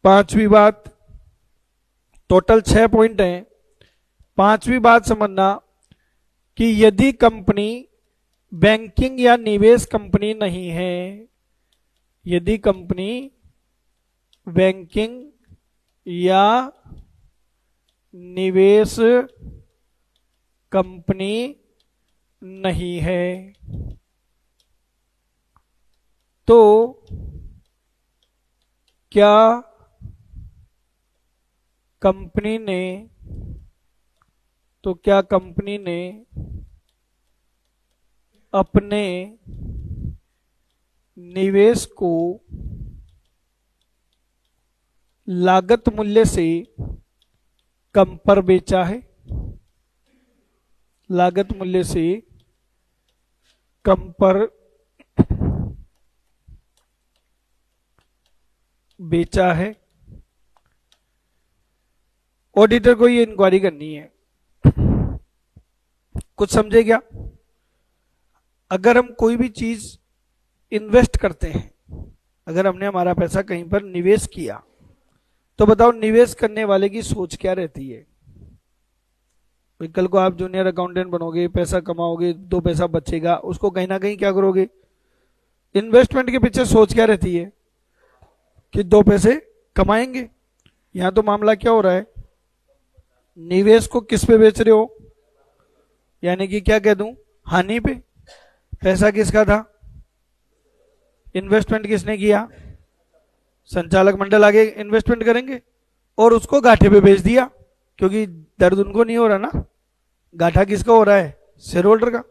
पांचवी बात, टोटल 6 पॉइंट हैं। पांचवी बात समझना कि यदि कंपनी बैंकिंग या निवेश कंपनी नहीं है, यदि कंपनी बैंकिंग या निवेश कंपनी नहीं है तो क्या कंपनी ने अपने निवेश को लागत मूल्य से कम पर बेचा है? लागत मूल्य से कम पर बेचा है। ऑडिटर को ये इंक्वायरी करनी है। कुछ समझे क्या? अगर हम कोई भी चीज इन्वेस्ट करते हैं, अगर हमने हमारा पैसा कहीं पर निवेश किया, तो बताओ निवेश करने वाले की सोच क्या रहती है? कल को आप जूनियर अकाउंटेंट बनोगे, पैसा कमाओगे, 2 पैसा बचेगा, उसको कहीं ना कहीं क्या करोगे? इन्वेस्टमेंट के पीछे सोच क्या रहती है? कि 2 पैसे कमाएंगे। यहां तो मामला क्या हो रहा है? निवेश को किस पे बेच रहे हो? यानी कि क्या कह दूं, हानि पे। पैसा किसका था? इन्वेस्टमेंट किसने किया? संचालक मंडल आगे इन्वेस्टमेंट करेंगे और उसको घाटे पे बेच दिया, क्योंकि दर्द उनको नहीं हो रहा ना, घाटा किसका हो रहा है? शेयर होल्डर का।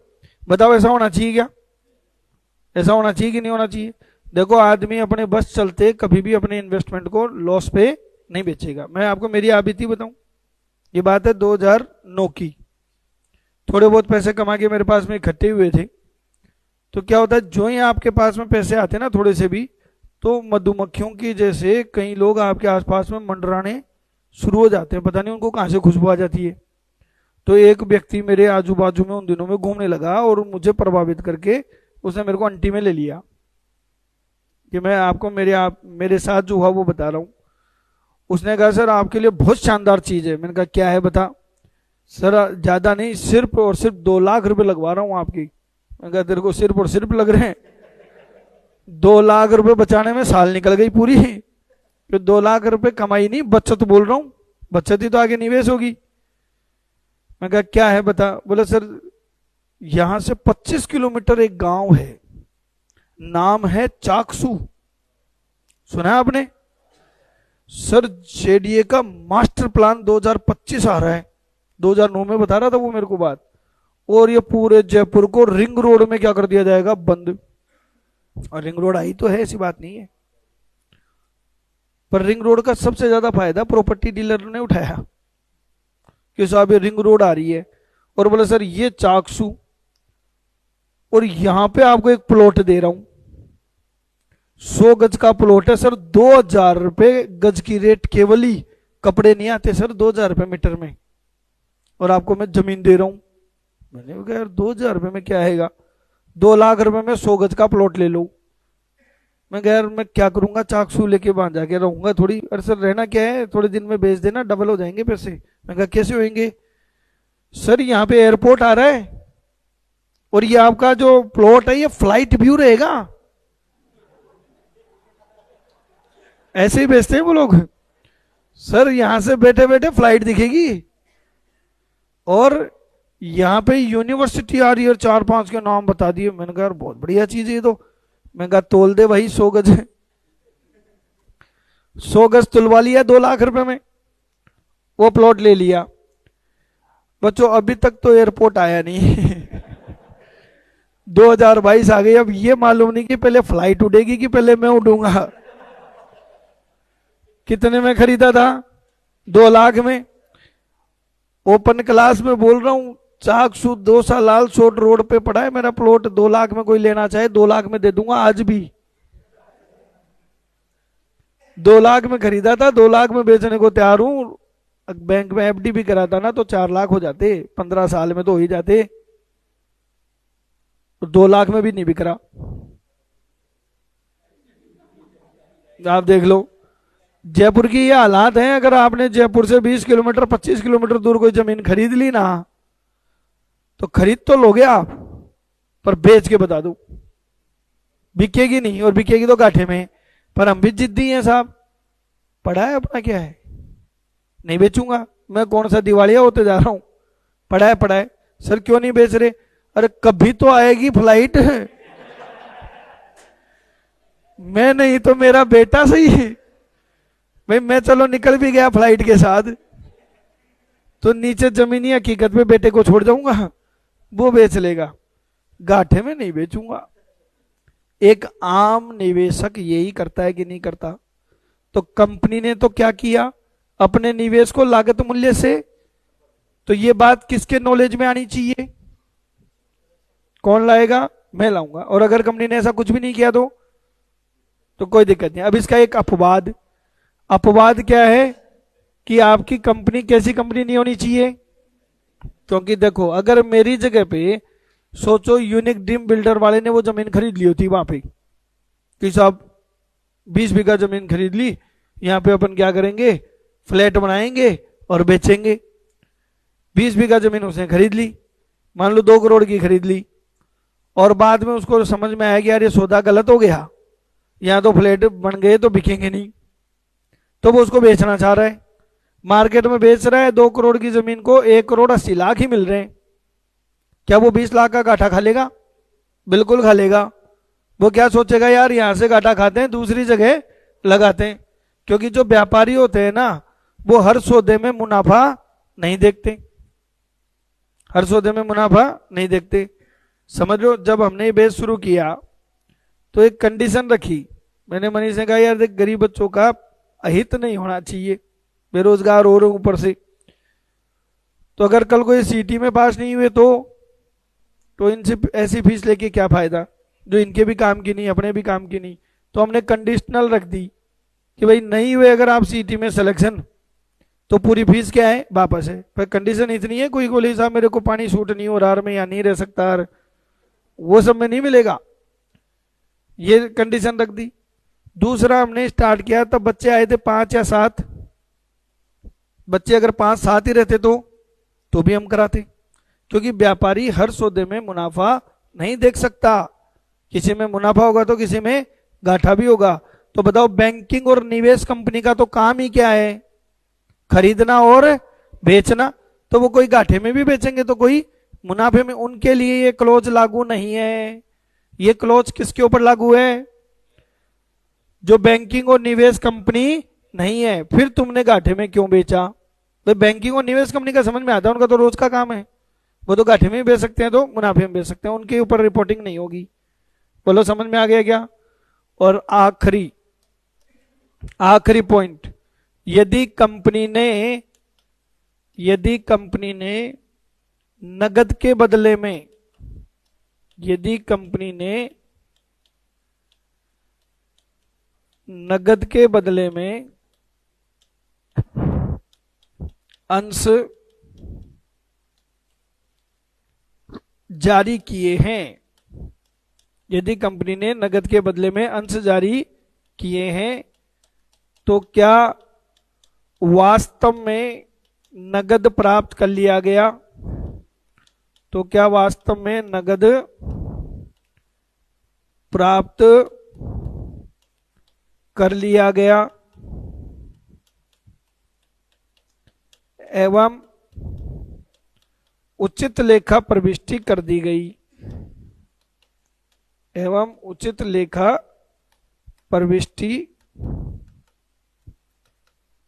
बताओ ऐसा होना चाहिए क्या? ऐसा होना चाहिए कि नहीं होना चाहिए? देखो आदमी अपने बस चलते कभी भी अपने इन्वेस्टमेंट को लॉस पे नहीं बेचेगा। मैं आपको मेरी आबिती बताऊं, ये बात है 2009 की। थोड़े बहुत पैसे कमा के मेरे पास में इकट्ठे हुए थे। तो क्या होता है, जो ही आपके पास में पैसे आते ना थोड़े से भी, तो मधुमक्खियों की जैसे कई लोग आपके आसपास में मंडराने शुरू हो जाते हैं। पता नहीं उनको कहां से खुशबू आ जाती है। तो एक व्यक्ति मेरे आजू बाजू में उन दिनों में घूमने लगा और मुझे प्रभावित करके उसने मेरे को अंटी में ले लिया। कि मैं आपको मेरे साथ जो हुआ वो बता रहा हूं। उसने कहा सर आपके लिए बहुत शानदार चीज है। मैंने कहा क्या है बता। सर ज्यादा नहीं, सिर्फ और सिर्फ 2 लाख रुपए लगवा रहा हूं आपकी। मैंने कहा तेरे को सिर्फ और सिर्फ लग रहे हैं? 2 लाख रुपए बचाने में साल निकल गई पूरी। फिर 2 लाख रुपए कमाई नहीं, बचत बोल रहा हूं, बचत ही तो आगे निवेश होगी। मैं कहा क्या है बता। बोले सर यहां से 25 किलोमीटर एक गांव है, नाम है चाकसू। सुना है आपने? सर जेडीए का मास्टर प्लान 2025 आ रहा है। 2009 में बता रहा था वो मेरे को बात। और ये पूरे जयपुर को रिंग रोड में क्या कर दिया जाएगा? बंद। और रिंग रोड आई तो है, ऐसी बात नहीं है, पर रिंग रोड का सबसे ज्यादा फायदा प्रॉपर्टी डीलर ने उठाया कि साहब ये रिंग रोड आ रही है। और बोले सर ये चाकसू, और यहां पे आपको एक प्लॉट दे रहा हूं, 100 गज का प्लॉट है सर, 2000 रुपए गज की रेट केवल ही। कपड़े नहीं आते सर 2000 रुपए मीटर में, और आपको मैं जमीन दे रहा हूं। मैंने कहा यार 2,000 रुपये में क्या आएगा, 2 लाख रुपए में 100 गज का प्लॉट ले लो। मैं कहा यार मैं क्या करूंगा, चाकसू लेके वहां जाके रहूंगा थोड़ी। अरे सर रहना क्या है, थोड़े दिन में बेच देना, डबल हो जाएंगे पैसे। मैं कहा कैसे होंगे सर, यहाँ पे एयरपोर्ट आ रहा है और ये आपका जो प्लॉट है ये फ्लाइट व्यू रहेगा। ऐसे ही बेचते हैं वो लोग। सर यहां से बैठे बैठे फ्लाइट दिखेगी और यहाँ पे यूनिवर्सिटी आ रही है, 4-5 के नाम बता दिए। मैंने कहा यार बहुत बढ़िया चीज है ये तो। मैं कहा तोल दे भाई, 100 गज है, 100 गज तुलवा लिया 2 लाख रुपए में, वो प्लॉट ले लिया। बच्चों अभी तक तो एयरपोर्ट आया नहीं 2022 आ गई, अब ये मालूम नहीं कि पहले फ्लाइट उड़ेगी कि पहले मैं उड़ूंगा। कितने में खरीदा था, 2 लाख में। ओपन क्लास में बोल रहा हूं, चाकसू 2 साल लाल सोट रोड पे पड़ा है मेरा प्लॉट। 2 लाख में कोई लेना चाहे 2 लाख में दे दूंगा आज भी। 2 लाख में खरीदा था, 2 लाख में बेचने को तैयार हूं। बैंक में एफडी भी कराता ना तो 4 लाख हो जाते, 15 साल में तो हो ही जाते। 2 लाख में भी नहीं बिक रहा। आप देख लो जयपुर की ये हालात हैं। अगर आपने जयपुर से 20 किलोमीटर 25 किलोमीटर दूर कोई जमीन खरीद ली ना, तो खरीद तो लोगे आप, पर बेच के बता दो बिकेगी नहीं, और बिकेगी तो घाटे में। पर हम भी जिद्दी हैं साहब, पड़ा है अपना क्या है, नहीं बेचूंगा। मैं कौन सा दिवालिया होते जा रहा हूं, पड़ा है पड़ा है। सर क्यों नहीं बेच रहे, अरे कभी तो आएगी फ्लाइट मैं नहीं तो मेरा बेटा सही है भाई। मैं चलो निकल भी गया फ्लाइट के साथ, तो नीचे जमीनी हकीकत में बेटे को छोड़ जाऊंगा, वो बेच लेगा, गाठे में नहीं बेचूंगा। एक आम निवेशक यही करता है कि नहीं करता। तो कंपनी ने तो क्या किया, अपने निवेश को लागत मूल्य से, तो ये बात किसके नॉलेज में आनी चाहिए, कौन लाएगा, मैं लाऊंगा। और अगर कंपनी ने ऐसा कुछ भी नहीं किया तो कोई दिक्कत नहीं। अब इसका एक अपवाद, अपवाद क्या है कि आपकी कंपनी कैसी कंपनी नहीं होनी चाहिए। क्योंकि देखो अगर मेरी जगह पे सोचो यूनिक ड्रीम बिल्डर वाले ने वो जमीन खरीद ली होती वहां पे कि साहब 20 बीघा जमीन खरीद ली, यहाँ पे अपन क्या करेंगे, फ्लैट बनाएंगे और बेचेंगे। 20 बीघा जमीन उसने खरीद ली, मान लो 2 करोड़ की खरीद ली, और बाद में उसको समझ में आया कि यार ये सौदा गलत हो गया, यहाँ तो फ्लैट बन गए तो बिकेंगे नहीं, तो वो उसको बेचना चाह रहा है। मार्केट में बेच रहा है 2 करोड़ की जमीन को 1 करोड़ 80 लाख ही मिल रहे हैं। क्या वो 20 लाख का घाटा खा लेगा, बिल्कुल खा लेगा। वो क्या सोचेगा, यार यहां से घाटा खाते हैं दूसरी जगह लगाते हैं। क्योंकि जो व्यापारी होते हैं ना, वो हर सौदे में मुनाफा नहीं देखते, हर सौदे में मुनाफा नहीं देखते। समझ लो जब हमने ये बेच शुरू किया तो एक कंडीशन रखी, मैंने मनीष से कहा यार देख गरीब बच्चों का अहित नहीं होना चाहिए, बेरोजगार हो रहे ऊपर से, तो अगर कल कोई सीटी में पास नहीं हुए तो इनसे ऐसी फीस लेके क्या फायदा, जो इनके भी काम की नहीं अपने भी काम की नहीं। तो हमने कंडीशनल रख दी कि भाई नहीं हुए अगर आप सीटी में सिलेक्शन तो पूरी फीस क्या है, वापस है। पर कंडीशन इतनी है, कोई बोले साहब मेरे को पानी सूट नहीं हो रहा, मैं यहाँ नहीं रह सकता, वो सब में नहीं मिलेगा, ये कंडीशन रख दी। दूसरा हमने स्टार्ट किया तब बच्चे आए थे 5 या 7 बच्चे, अगर 5-7 ही रहते तो भी हम कराते। क्योंकि व्यापारी हर सौदे में मुनाफा नहीं देख सकता, किसी में मुनाफा होगा तो किसी में घाटा भी होगा। तो बताओ बैंकिंग और निवेश कंपनी का तो काम ही क्या है, खरीदना और बेचना। तो वो कोई घाटे में भी बेचेंगे तो कोई मुनाफे में, उनके लिए ये क्लोज लागू नहीं है। ये क्लोज किसके ऊपर लागू है, जो बैंकिंग और निवेश कंपनी नहीं है। फिर तुमने घाटे में क्यों बेचा, भाई बैंकिंग और निवेश कंपनी का समझ में आता है, उनका तो रोज का काम है, वो तो घाटे में भी बेच सकते हैं तो मुनाफे में बेच सकते हैं, उनके ऊपर रिपोर्टिंग नहीं होगी। बोलो समझ में आ गया क्या। और आखिरी पॉइंट, यदि कंपनी ने नगद के बदले में, यदि कंपनी ने नगद के बदले में अंश जारी किए हैं, यदि कंपनी ने नगद के बदले में अंश जारी किए हैं, तो क्या वास्तव में नगद प्राप्त कर लिया गया? तो क्या वास्तव में नगद प्राप्त कर लिया गया एवं उचित लेखा प्रविष्टि कर दी गई, एवं उचित लेखा प्रविष्टि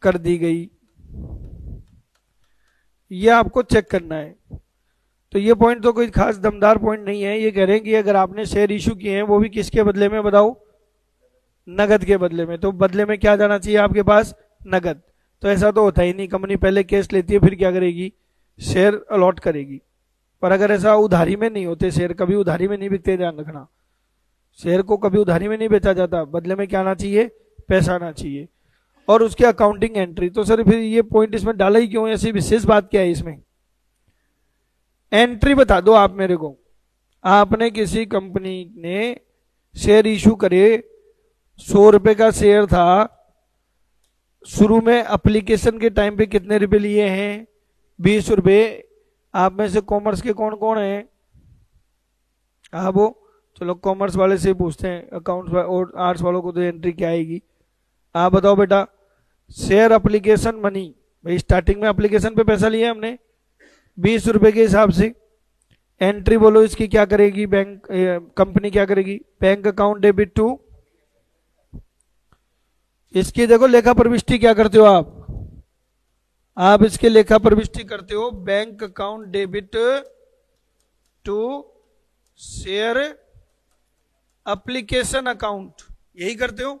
कर दी गई। ये आपको चेक करना है। तो ये पॉइंट तो कोई खास दमदार पॉइंट नहीं है। ये कह रहे हैं कि अगर आपने शेयर इशू किए हैं वो भी किसके बदले में बताओ? नगद के बदले में। तो बदले में क्या जाना चाहिए आपके पास? नगद। तो ऐसा तो होता ही नहीं, कंपनी पहले कैश लेती है फिर क्या करेगी? शेयर अलॉट करेगी। पर अगर ऐसा उधारी में नहीं होते, शेयर कभी उधारी में नहीं बिकते, ध्यान रखना, शेयर को कभी उधारी में नहीं बेचा जाता। बदले में क्या आना चाहिए? पैसा आना चाहिए। और उसकी अकाउंटिंग एंट्री। तो सर फिर ये पॉइंट इसमें डाला ही क्यों? ऐसी विशेष बात क्या है इसमें? एंट्री बता दो आप मेरे को। आपने किसी कंपनी ने शेयर इशू करे, 100 रुपए का शेयर था, शुरू में एप्लीकेशन के टाइम पे कितने रुपए लिए हैं? 20 रुपए। आप में से कॉमर्स के कौन कौन है? आप हो? चलो कॉमर्स वाले से पूछते हैं, अकाउंट्स और आर्ट्स वालों को तो एंट्री क्या आएगी? आप बताओ बेटा। शेयर एप्लीकेशन मनी, भाई स्टार्टिंग में एप्लीकेशन पे पैसा लिया हमने 20 रुपए के हिसाब से। एंट्री बोलो इसकी क्या करेगी? बैंक कंपनी क्या करेगी? बैंक अकाउंट डेबिट टू, इसकी देखो लेखा प्रविष्टि क्या करते हो आप इसके लेखा प्रविष्टि करते हो bank account debit to share application account, यही करते हो।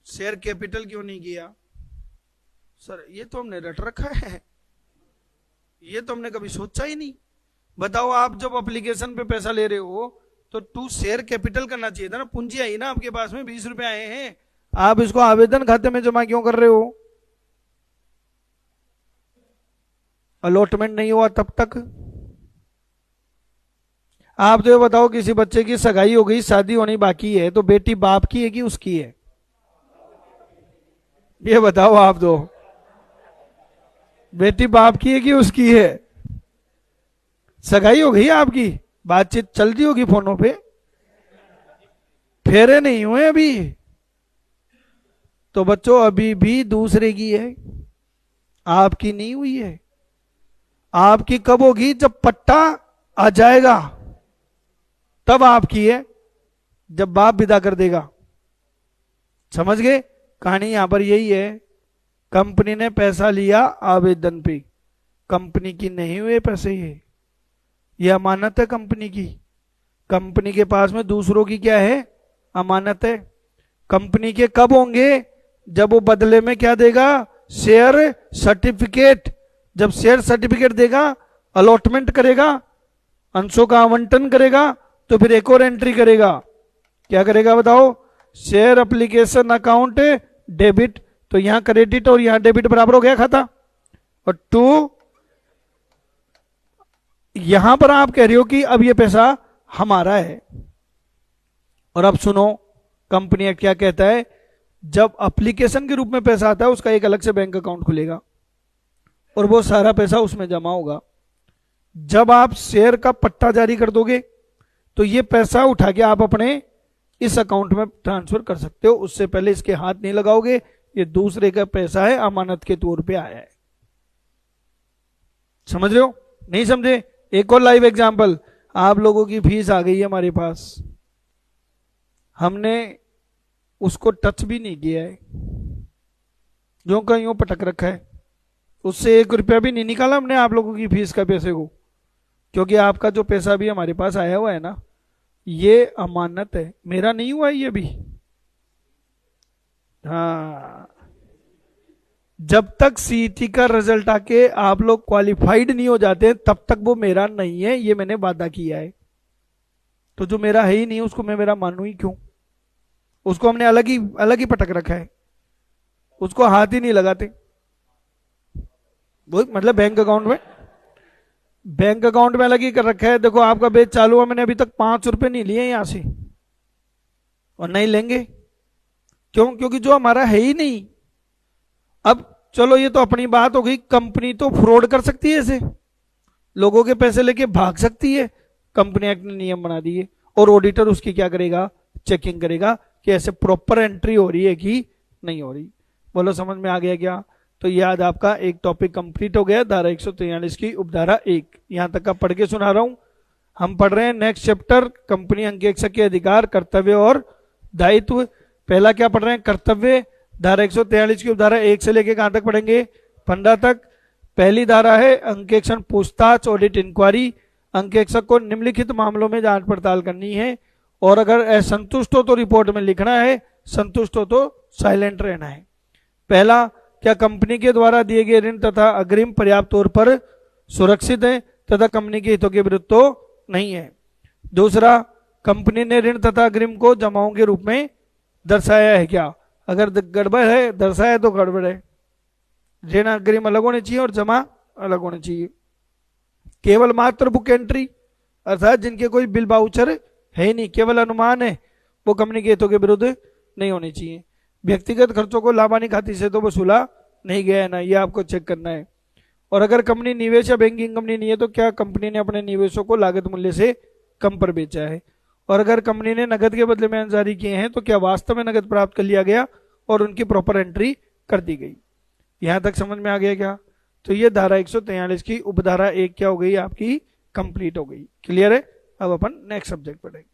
शेयर कैपिटल क्यों नहीं किया? सर ये तो हमने रट रखा है, ये तो हमने कभी सोचा ही नहीं। बताओ, आप जब एप्लीकेशन पे पैसा ले रहे हो तो टू शेयर कैपिटल करना चाहिए था ना, पूंजी आई ना आपके पास में, 20 रुपए आए हैं, आप इसको आवेदन खाते में जमा क्यों कर रहे हो? अलॉटमेंट नहीं हुआ तब तक। आप तो ये बताओ, किसी बच्चे की सगाई हो गई, शादी होनी बाकी है, तो बेटी बाप की है कि उसकी है? ये बताओ आप दो, बेटी बाप की है कि उसकी है? सगाई हो गई आपकी, बातचीत चलती होगी फोनों पे, फेरे नहीं हुए अभी, तो बच्चों अभी भी दूसरे की है, आपकी नहीं हुई है। आपकी कब होगी? जब पट्टा आ जाएगा तब आपकी है, जब बाप विदा कर देगा। समझ गए? कहानी यहां पर यही है। कंपनी ने पैसा लिया आवेदन पे, कंपनी की नहीं हुए पैसे, ये अमानत है कंपनी की। कंपनी के पास में दूसरों की क्या है? अमानत है। कंपनी के कब होंगे? जब वो बदले में क्या देगा? Share certificate. जब शेयर सर्टिफिकेट देगा, अलॉटमेंट करेगा, अंशों का आवंटन करेगा, तो फिर एक और एंट्री करेगा। क्या करेगा बताओ? शेयर एप्लीकेशन अकाउंट डेबिट, तो यहां क्रेडिट और यहां डेबिट बराबर हो गया खाता। और टू, यहां पर आप कह रहे हो कि अब ये पैसा हमारा है। और अब सुनो, कंपनी एक्ट क्या कहता है? जब एप्लीकेशन के रूप में पैसा आता है, उसका एक अलग से बैंक अकाउंट खुलेगा और वो सारा पैसा उसमें जमा होगा। जब आप शेयर का पट्टा जारी कर दोगे तो ये पैसा उठा के आप अपने इस अकाउंट में ट्रांसफर कर सकते हो, उससे पहले इसके हाथ नहीं लगाओगे। ये दूसरे का पैसा है, अमानत के तौर पे आया है। समझ रहे हो? नहीं समझे? एक और लाइव एग्जांपल, आप लोगों की फीस आ गई है हमारे पास, हमने उसको टच भी नहीं किया है, जो कहीं यूं पटक रखा है, उससे 1 रुपया भी नहीं निकाला हमने आप लोगों की फीस का पैसे को, क्योंकि आपका जो पैसा भी हमारे पास आया हुआ है ना, ये अमानत है, मेरा नहीं हुआ ये भी। हाँ, जब तक सीईटी का रिजल्ट आके आप लोग क्वालिफाइड नहीं हो जाते तब तक वो मेरा नहीं है, ये मैंने वादा किया है। तो जो मेरा है ही नहीं उसको मैं मेरा मानूं ही क्यों? उसको हमने अलग ही पटक रखा है, उसको हाथ ही नहीं लगाते वो, मतलब बैंक अकाउंट में। बैंक अकाउंट में अलग ही कर रखा है। देखो आपका बेच चालू हुआ, मैंने अभी तक 5 रुपए नहीं लिए यहां से और नहीं लेंगे। क्यों? क्योंकि जो हमारा है ही नहीं। अब चलो ये तो अपनी बात हो गई, कंपनी तो फ्रॉड कर सकती है, ऐसे लोगों के पैसे लेके भाग सकती है। कंपनी एक्ट ने नियम बना दिए और ऑडिटर उसकी क्या करेगा? चेकिंग करेगा कि ऐसे प्रॉपर एंट्री हो रही है कि नहीं हो रही। बोलो समझ में आ गया क्या? तो ये आज आपका एक टॉपिक कंप्लीट हो गया, धारा 143 की उपधारा 1। यहां तक का पढ़ के सुना रहा हूं। हम पढ़ रहे हैं नेक्स्ट चैप्टर, कंपनी अंकेक्षक के अधिकार, कर्तव्य और दायित्व। पहला क्या पढ़ रहे हैं? कर्तव्य। धारा 143 की उपधारा 1 से लेके कहां तक पढ़ेंगे? 15 तक। पहली धारा है अंकेक्षण पूछताछ, ऑडिट इंक्वायरी। अंकेक्षक को निम्नलिखित मामलों में जांच पड़ताल करनी है और अगर असंतुष्ट हो तो रिपोर्ट में लिखना है, संतुष्ट हो तो साइलेंट रहना है। पहला, क्या कंपनी के द्वारा दिए गए ऋण तथा अग्रिम पर्याप्त तौर पर सुरक्षित है तथा कंपनी के हितों के विरुद्ध तो नहीं है। दूसरा, कंपनी ने ऋण तथा अग्रिम को जमाओं के रूप में दर्शाया है क्या? अगर गड़बड़ है, दर्शाया तो गड़बड़ है। ऋण अग्रिम अलग होने चाहिए और जमा अलग होने चाहिए। केवल मात्र बुक एंट्री अर्थात जिनके कोई बिल बाउचर है नहीं, केवल अनुमान है, वो कंपनी के हितों के विरुद्ध नहीं होने चाहिए। व्यक्तिगत खर्चों को लाभानी खाते से तो वसूला नहीं गया है ना, ये आपको चेक करना है। और अगर कंपनी निवेश या बैंकिंग कंपनी नहीं है तो क्या कंपनी ने अपने निवेशों को लागत मूल्य से कम पर बेचा है। और अगर कंपनी ने नगद के बदले में जारी किए हैं तो क्या वास्तव में नगद प्राप्त कर लिया गया और उनकी प्रॉपर एंट्री कर दी गई। यहां तक समझ में आ गया क्या? तो ये धारा 143 की उपधारा 1 क्या हो गई आपकी? कंप्लीट हो गई। क्लियर है? अब अपन नेक्स्ट सब्जेक्ट पढ़ेंगे।